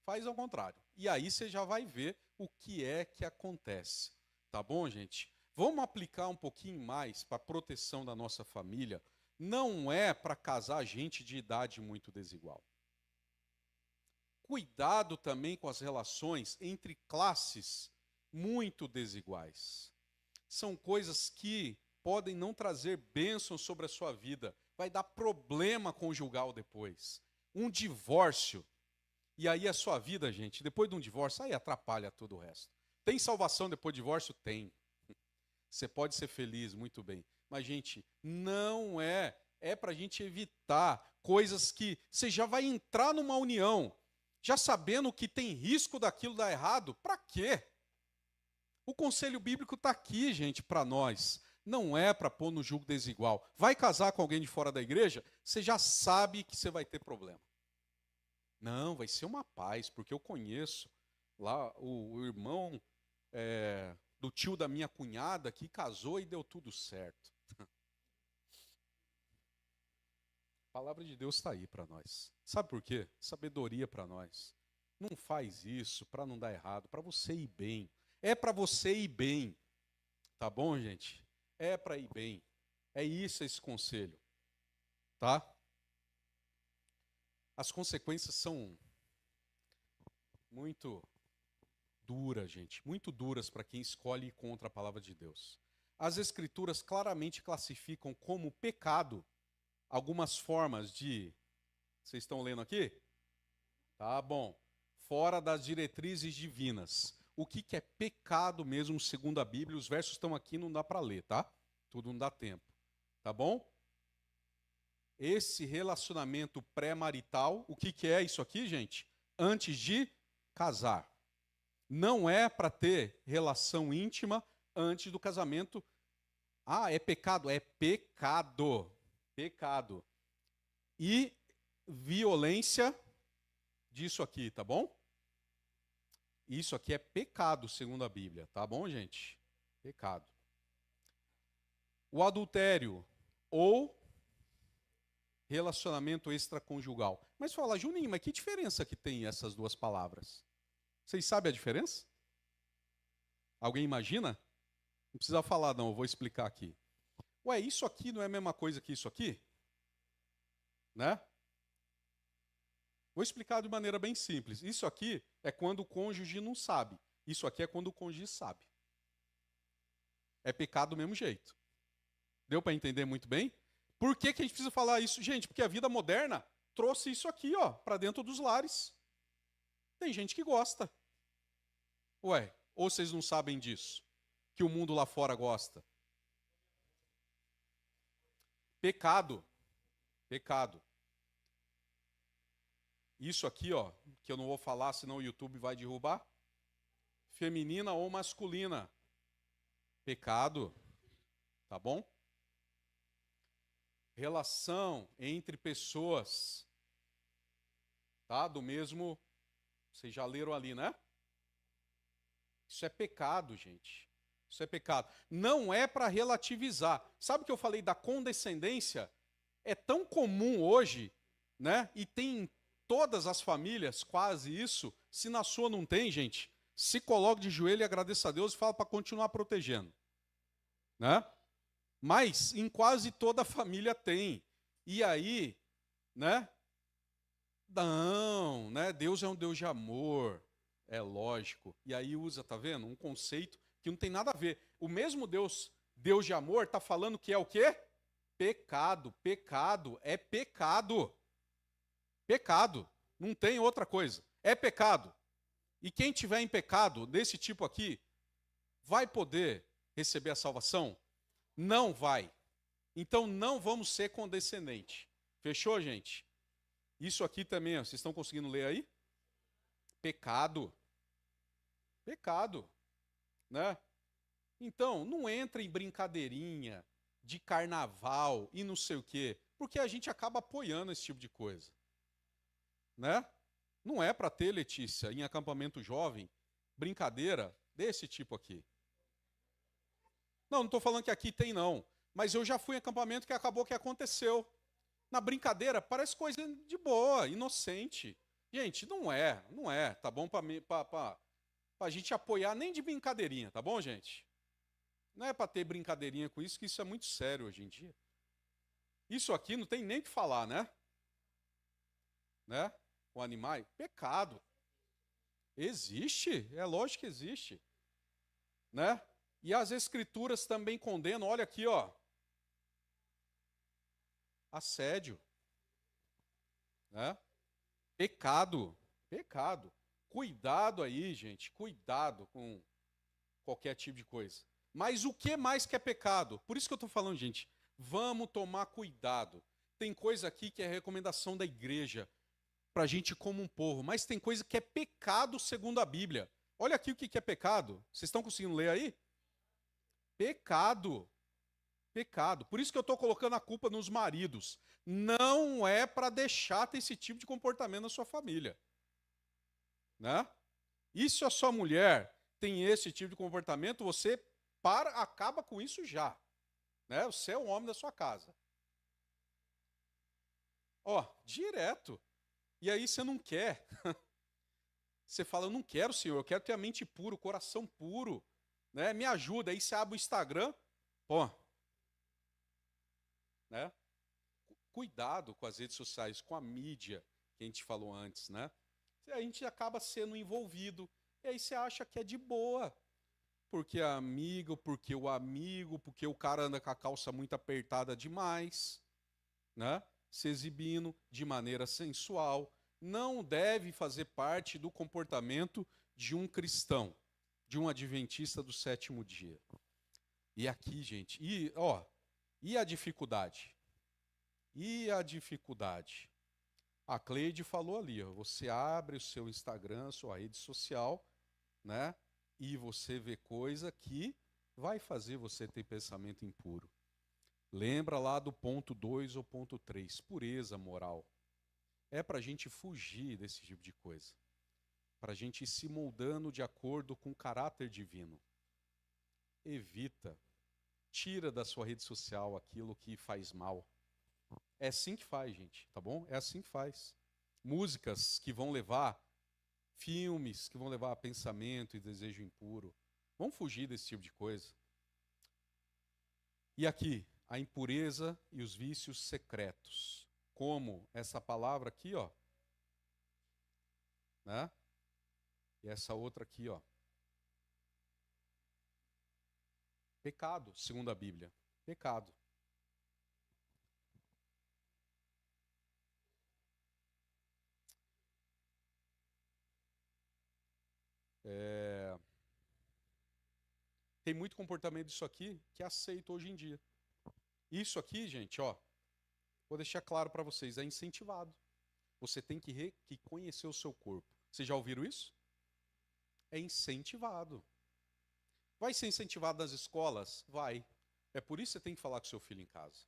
Faz ao contrário. E aí você já vai ver o que é que acontece. Tá bom, gente? Vamos aplicar um pouquinho mais para a proteção da nossa família. Não é para casar gente de idade muito desigual. Cuidado também com as relações entre classes muito desiguais. São coisas que podem não trazer bênção sobre a sua vida. Vai dar problema conjugal depois. Um divórcio. E aí a sua vida, gente, depois de um divórcio, aí atrapalha todo o resto. Tem salvação depois do divórcio? Tem. Você pode ser feliz, muito bem. Mas, gente, não é. É para a gente evitar coisas que você já vai entrar numa união, já sabendo que tem risco daquilo dar errado. Para quê? O conselho bíblico está aqui, gente, para nós. Não é para pôr no julgo desigual. Vai casar com alguém de fora da igreja, você já sabe que você vai ter problema. Não, vai ser uma paz, porque eu conheço lá o irmão do tio da minha cunhada que casou e deu tudo certo. A palavra de Deus está aí para nós. Sabe por quê? Sabedoria para nós. Não faz isso para não dar errado, para você ir bem. É para você ir bem. Tá bom, gente? É para ir bem. É isso esse conselho. Tá? As consequências são muito duras, gente. Muito duras para quem escolhe ir contra a palavra de Deus. As Escrituras claramente classificam como pecado algumas formas de... Vocês estão lendo aqui? Tá bom. Fora das diretrizes divinas. O que é pecado mesmo, segundo a Bíblia? Os versos estão aqui, não dá para ler, tá? Tudo não dá tempo. Tá bom? Esse relacionamento pré-marital, o que é isso aqui, gente? Antes de casar. Não é para ter relação íntima antes do casamento. Ah, é pecado? É pecado. Pecado. E violência disso aqui, tá bom? Isso aqui é pecado, segundo a Bíblia, tá bom, gente? Pecado. O adultério ou relacionamento extraconjugal. Mas fala, Juninho, mas que diferença que tem essas duas palavras? Vocês sabem a diferença? Alguém imagina? Não precisa falar, não, eu vou explicar aqui. Ué, isso aqui não é a mesma coisa que isso aqui? Né? Vou explicar de maneira bem simples. Isso aqui é quando o cônjuge não sabe. Isso aqui é quando o cônjuge sabe. É pecado do mesmo jeito. Deu para entender muito bem? Por que a gente precisa falar isso? Gente, porque a vida moderna trouxe isso aqui, ó, para dentro dos lares. Tem gente que gosta. Ué, ou vocês não sabem disso? Que o mundo lá fora gosta? Pecado. Pecado. Isso aqui, ó, que eu não vou falar, senão o YouTube vai derrubar. Feminina ou masculina. Pecado. Tá bom? Relação entre pessoas. Tá? Do mesmo... Vocês já leram ali, né? Isso é pecado, gente. Isso é pecado. Não é para relativizar. Sabe o que eu falei da condescendência? É tão comum hoje, né? E tem em todas as famílias quase isso. Se na sua não tem, gente, se coloque de joelho e agradeça a Deus e fala para continuar protegendo. Né? Mas em quase toda a família tem. E aí, né? Não, né? Deus é um Deus de amor, é lógico. E aí usa, tá vendo? Um conceito que não tem nada a ver. O mesmo Deus, Deus de amor, está falando que é o quê? Pecado. Pecado é pecado. Pecado. Não tem outra coisa. É pecado. E quem tiver em pecado, desse tipo aqui, vai poder receber a salvação? Não vai. Então não vamos ser condescendentes. Fechou, gente? Isso aqui também, ó, vocês estão conseguindo ler aí? Pecado. Pecado, né? Então, não entra em brincadeirinha de carnaval e não sei o quê, porque a gente acaba apoiando esse tipo de coisa, né? Não é para ter, Letícia, em acampamento jovem, brincadeira desse tipo aqui. Não estou falando que aqui tem não, mas eu já fui em acampamento que acabou que aconteceu. Na brincadeira, parece coisa de boa, inocente. Gente, não é, tá bom para a gente apoiar nem de brincadeirinha, tá bom, gente? Não é para ter brincadeirinha com isso, que isso é muito sério hoje em dia. Isso aqui não tem nem o que falar, né? Né? O animais, pecado. Existe, é lógico que existe, né? E as escrituras também condenam, olha aqui, ó. Assédio, né? Pecado, pecado. Cuidado aí, gente, cuidado com qualquer tipo de coisa. Mas o que mais que é pecado? Por isso que eu estou falando, gente, vamos tomar cuidado. Tem coisa aqui que é recomendação da igreja para a gente como um povo, mas tem coisa que é pecado segundo a Bíblia. Olha aqui o que é pecado. Vocês estão conseguindo ler aí? Pecado. Pecado. Por isso que eu estou colocando a culpa nos maridos. Não é para deixar ter esse tipo de comportamento na sua família. Né? E se a sua mulher tem esse tipo de comportamento, você acaba com isso já. Né? Você é o homem da sua casa. Ó, direto. E aí você não quer. Você fala, eu não quero, Senhor, eu quero ter a mente pura, o coração puro. Né? Me ajuda. Aí você abre o Instagram, ó. Né? Cuidado com as redes sociais, com a mídia que a gente falou antes, né? A gente acaba sendo envolvido. E aí você acha que é de boa. Porque é amigo, porque o amigo, porque o cara anda com a calça muito apertada demais, né? Se exibindo de maneira sensual. Não deve fazer parte do comportamento de um cristão, de um adventista do sétimo dia. E aqui, gente, e a dificuldade? E a dificuldade? A Cleide falou ali, ó, você abre o seu Instagram, sua rede social, né? E você vê coisa que vai fazer você ter pensamento impuro. Lembra lá do ponto 2 ou ponto 3, pureza moral. É para a gente fugir desse tipo de coisa. Para a gente ir se moldando de acordo com o caráter divino. Evita. Tira da sua rede social aquilo que faz mal. É assim que faz, gente, tá bom? É assim que faz. Músicas que vão levar, filmes que vão levar a pensamento e desejo impuro. Vamos fugir desse tipo de coisa. E aqui, a impureza e os vícios secretos. Como essa palavra aqui, ó. Né? E essa outra aqui, ó. Pecado, segundo a Bíblia. Pecado. Tem muito comportamento disso aqui que é aceito hoje em dia. Isso aqui, gente, ó, vou deixar claro para vocês, é incentivado. Você tem que conhecer o seu corpo. Vocês já ouviram isso? É incentivado. Vai ser incentivado nas escolas? Vai. É por isso que você tem que falar com seu filho em casa.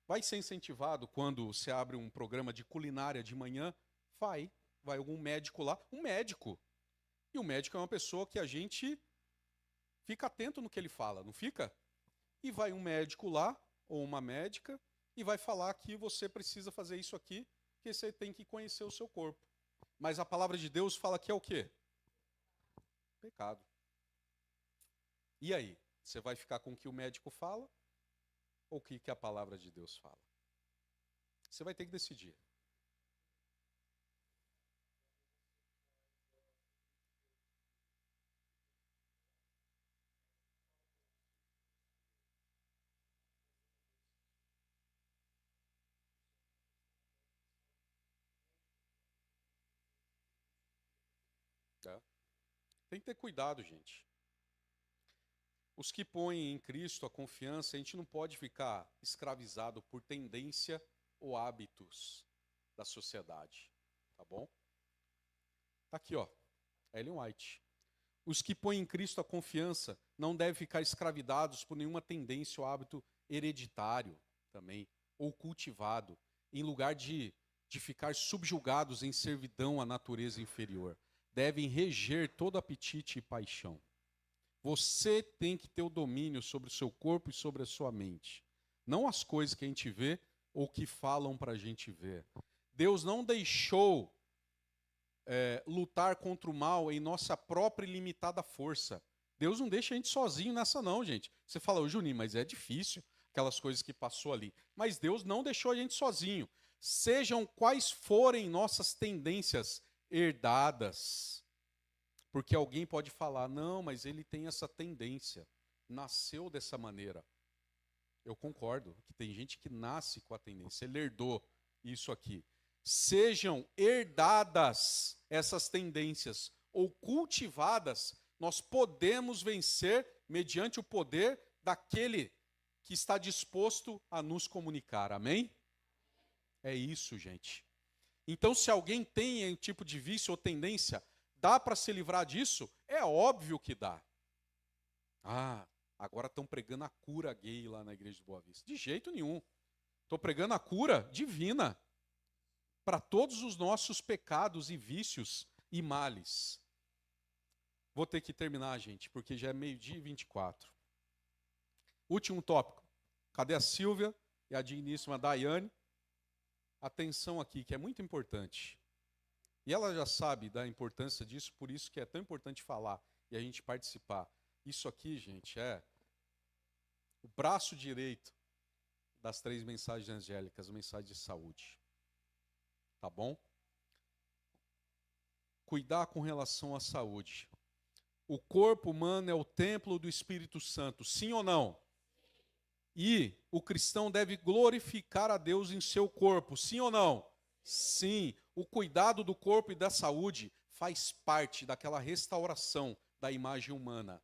Vai ser incentivado quando você abre um programa de culinária de manhã? Vai. Vai algum médico lá? Um médico. E o médico é uma pessoa que a gente fica atento no que ele fala, não fica? E vai um médico lá, ou uma médica, e vai falar que você precisa fazer isso aqui, que você tem que conhecer o seu corpo. Mas a palavra de Deus fala que é o quê? Pecado. E aí? Você vai ficar com o que o médico fala ou o que a palavra de Deus fala? Você vai ter que decidir. Tá? Tem que ter cuidado, gente. Os que põem em Cristo a confiança, a gente não pode ficar escravizado por tendência ou hábitos da sociedade, tá bom? Tá aqui, ó, Ellen White. Os que põem em Cristo a confiança não devem ficar escravizados por nenhuma tendência ou hábito hereditário também, ou cultivado, em lugar de ficar subjugados em servidão à natureza inferior. Devem reger todo apetite e paixão. Você tem que ter o domínio sobre o seu corpo e sobre a sua mente. Não as coisas que a gente vê ou que falam para a gente ver. Deus não deixou lutar contra o mal em nossa própria e limitada força. Deus não deixa a gente sozinho nessa não, gente. Você fala, ô Juninho, mas é difícil, aquelas coisas que passou ali. Mas Deus não deixou a gente sozinho. Sejam quais forem nossas tendências herdadas. Porque alguém pode falar, não, mas ele tem essa tendência, nasceu dessa maneira. Eu concordo que tem gente que nasce com a tendência, ele herdou isso aqui. Sejam herdadas essas tendências ou cultivadas, nós podemos vencer mediante o poder daquele que está disposto a nos comunicar. Amém? É isso, gente. Então, se alguém tem um tipo de vício ou tendência, dá para se livrar disso? É óbvio que dá. Ah, agora estão pregando a cura gay lá na igreja de Boa Vista. De jeito nenhum. Estou pregando a cura divina para todos os nossos pecados e vícios e males. Vou ter que terminar, gente, porque já é 12h24. Último tópico. Cadê a Silvia e a digníssima Daiane? Atenção aqui, que é muito importante. E ela já sabe da importância disso, por isso que é tão importante falar e a gente participar. Isso aqui, gente, é o braço direito das 3 mensagens angélicas, mensagem de saúde. Tá bom? Cuidar com relação à saúde. O corpo humano é o templo do Espírito Santo, sim ou não? E o cristão deve glorificar a Deus em seu corpo, sim ou não? Sim. O cuidado do corpo e da saúde faz parte daquela restauração da imagem humana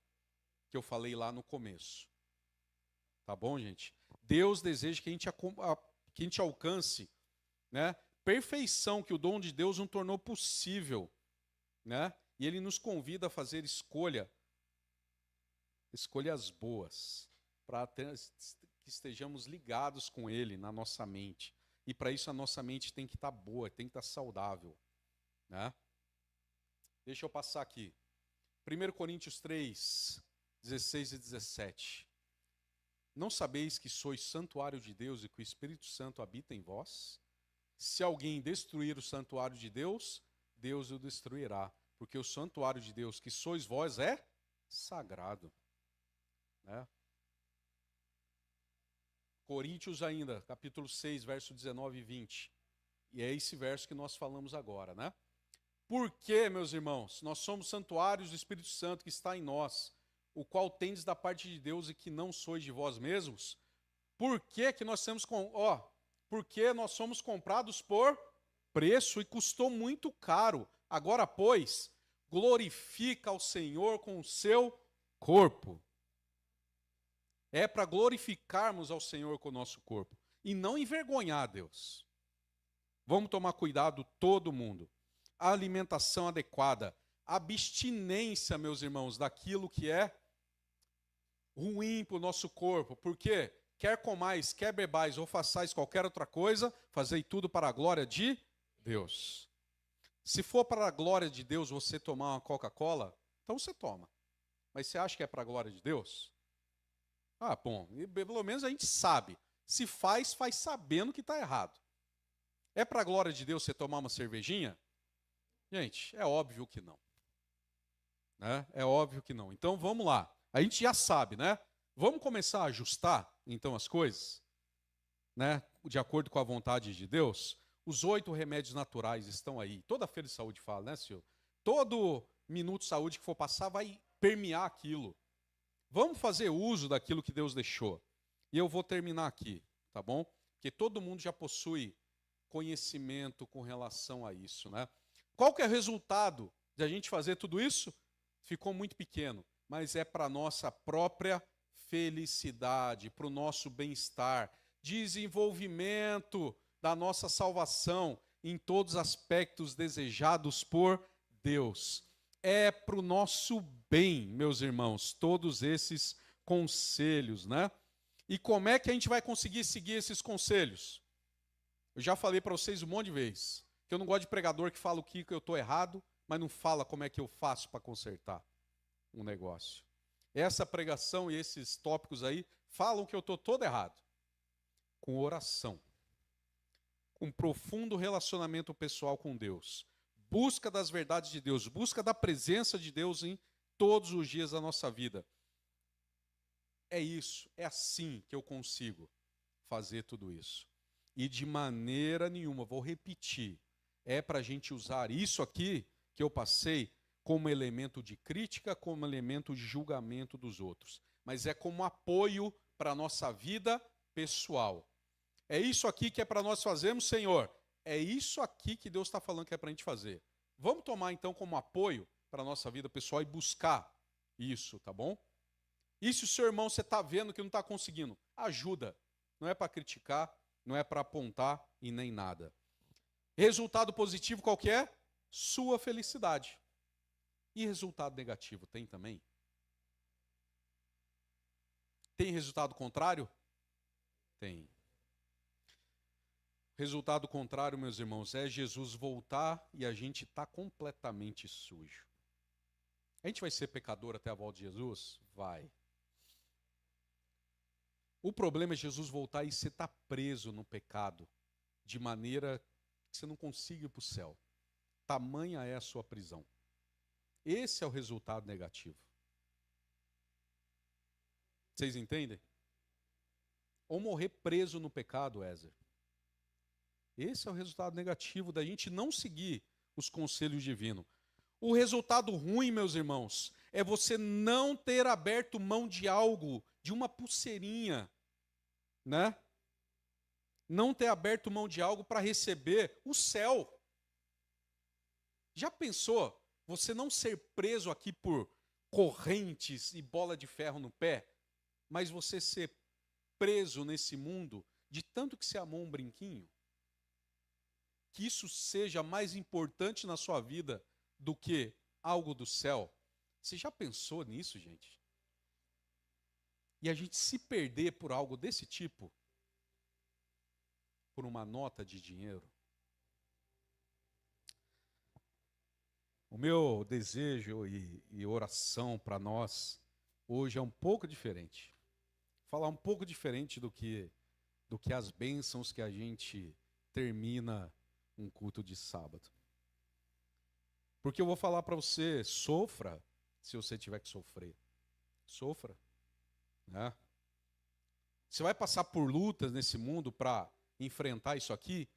que eu falei lá no começo. Tá bom, gente? Deus deseja que a gente alcance, né, perfeição que o dom de Deus nos tornou possível, né? E Ele nos convida a fazer escolhas boas, para que estejamos ligados com Ele na nossa mente. E para isso a nossa mente tem que estar boa, tem que estar saudável, né? Deixa eu passar aqui. 1 Coríntios 3, 16 e 17. Não sabeis que sois santuário de Deus e que o Espírito Santo habita em vós? Se alguém destruir o santuário de Deus, Deus o destruirá, porque o santuário de Deus que sois vós é sagrado. Né? Coríntios ainda, capítulo 6, verso 19 e 20. E é esse verso que nós falamos agora, né? Por que, meus irmãos, nós somos santuários do Espírito Santo que está em nós, o qual tendes da parte de Deus e que não sois de vós mesmos? Por que nós temos porque nós somos comprados por preço e custou muito caro. Agora, pois, glorifica ao Senhor com o seu corpo. É para glorificarmos ao Senhor com o nosso corpo e não envergonhar a Deus. Vamos tomar cuidado, todo mundo. A alimentação adequada, abstinência, meus irmãos, daquilo que é ruim para o nosso corpo. Por quê? Quer comais, quer bebais ou façais qualquer outra coisa, fazei tudo para a glória de Deus. Se for para a glória de Deus você tomar uma Coca-Cola, então você toma. Mas você acha que é para a glória de Deus? Ah, bom, pelo menos a gente sabe. Se faz, faz sabendo que está errado. É para a glória de Deus você tomar uma cervejinha? Gente, é óbvio que não. Né? É óbvio que não. Então vamos lá. A gente já sabe, né? Vamos começar a ajustar, então, as coisas, né? De acordo com a vontade de Deus. Os 8 remédios naturais estão aí. Toda feira de saúde fala, né, senhor? Todo minuto de saúde que for passar vai permear aquilo. Vamos fazer uso daquilo que Deus deixou. E eu vou terminar aqui, tá bom? Porque todo mundo já possui conhecimento com relação a isso, né? Qual que é o resultado de a gente fazer tudo isso? Ficou muito pequeno. mas é para a nossa própria felicidade, para o nosso bem-estar, desenvolvimento da nossa salvação em todos os aspectos desejados por Deus. É para o nosso bem, meus irmãos, todos esses conselhos, né? E como é que a gente vai conseguir seguir esses conselhos? Eu já falei para vocês um monte de vezes que eu não gosto de pregador que fala o que eu estou errado, mas não fala como é que eu faço para consertar um negócio. Essa pregação e esses tópicos aí falam que eu estou todo errado. Com oração, com profundo relacionamento pessoal com Deus, busca das verdades de Deus, busca da presença de Deus em todos os dias da nossa vida. É isso, é assim que eu consigo fazer tudo isso. E de maneira nenhuma, vou repetir, é para a gente usar isso aqui que eu passei como elemento de crítica, como elemento de julgamento dos outros. Mas é como apoio para a nossa vida pessoal. É isso aqui que é para nós fazermos, Senhor. É isso aqui que Deus está falando que é para a gente fazer. Vamos tomar então como apoio para a nossa vida pessoal e buscar isso, tá bom? E se o seu irmão você está vendo que não está conseguindo, ajuda. Não é para criticar, não é para apontar e nem nada. Resultado positivo qual que é? Sua felicidade. E resultado negativo tem também? Tem resultado contrário? Tem. Resultado contrário, meus irmãos, é Jesus voltar e a gente está completamente sujo. A gente vai ser pecador até a volta de Jesus? Vai. O problema é Jesus voltar e você está preso no pecado, de maneira que você não consiga ir para o céu. Tamanha é a sua prisão. Esse é o resultado negativo. Vocês entendem? Ou morrer preso no pecado, Ézer. Esse é o resultado negativo da gente não seguir os conselhos divinos. O resultado ruim, meus irmãos, é você não ter aberto mão de algo, de uma pulseirinha, né? Não ter aberto mão de algo para receber o céu. Já pensou você não ser preso aqui por correntes e bola de ferro no pé, mas você ser preso nesse mundo de tanto que você amou um brinquinho? Que isso seja mais importante na sua vida do que algo do céu. Você já pensou nisso, gente? E a gente se perder por algo desse tipo, por uma nota de dinheiro. O meu desejo e oração para nós hoje é um pouco diferente. Falar um pouco diferente do que as bênçãos que a gente termina um culto de sábado. Porque eu vou falar para você, sofra se você tiver que sofrer. Sofra. Né? Você vai passar por lutas nesse mundo para enfrentar isso aqui?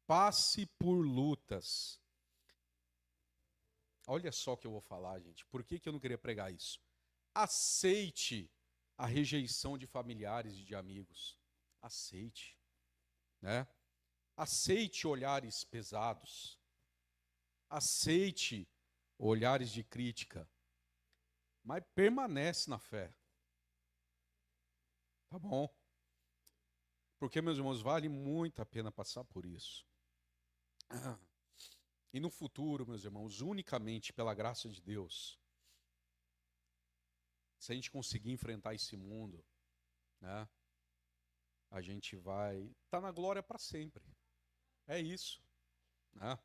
Passe por lutas. Olha só o que eu vou falar, gente. Por que eu não queria pregar isso? Aceite a rejeição de familiares e de amigos. Aceite. Né? Aceite olhares pesados. Aceite olhares de crítica. Mas permanece na fé. Tá bom? Porque, meus irmãos, vale muito a pena passar por isso. E no futuro, meus irmãos, unicamente pela graça de Deus, se a gente conseguir enfrentar esse mundo, né, a gente vai estar na glória para sempre. É isso. Né?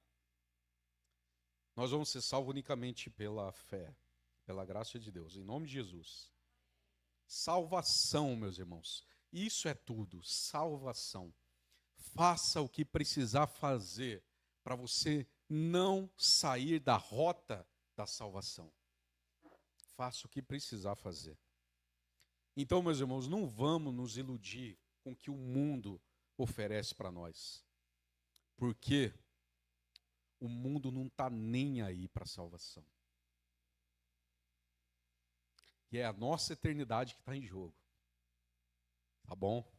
Nós vamos ser salvos unicamente pela fé, pela graça de Deus, em nome de Jesus. Salvação, meus irmãos. Isso é tudo, salvação. Faça o que precisar fazer para você não sair da rota da salvação. Faça o que precisar fazer. Então, meus irmãos, não vamos nos iludir com o que o mundo oferece para nós. Porque o mundo não está nem aí para a salvação. E é a nossa eternidade que está em jogo. Tá bom?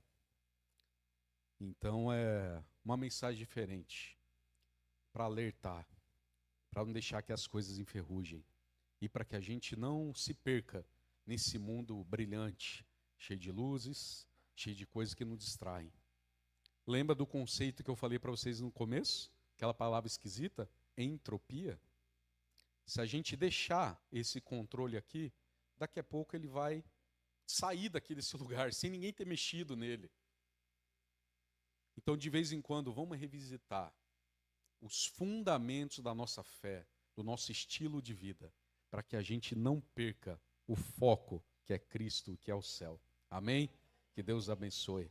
Então é uma mensagem diferente. Para alertar. Para não deixar que as coisas enferrujem. E para que a gente não se perca nesse mundo brilhante, cheio de luzes, cheio de coisas que nos distraem. Lembra do conceito que eu falei para vocês no começo? Aquela palavra esquisita? Entropia. Se a gente deixar esse controle aqui, daqui a pouco ele vai sair daqui desse lugar, sem ninguém ter mexido nele. Então, de vez em quando, vamos revisitar os fundamentos da nossa fé, do nosso estilo de vida, para que a gente não perca o foco que é Cristo, que é o céu. Amém? Que Deus abençoe.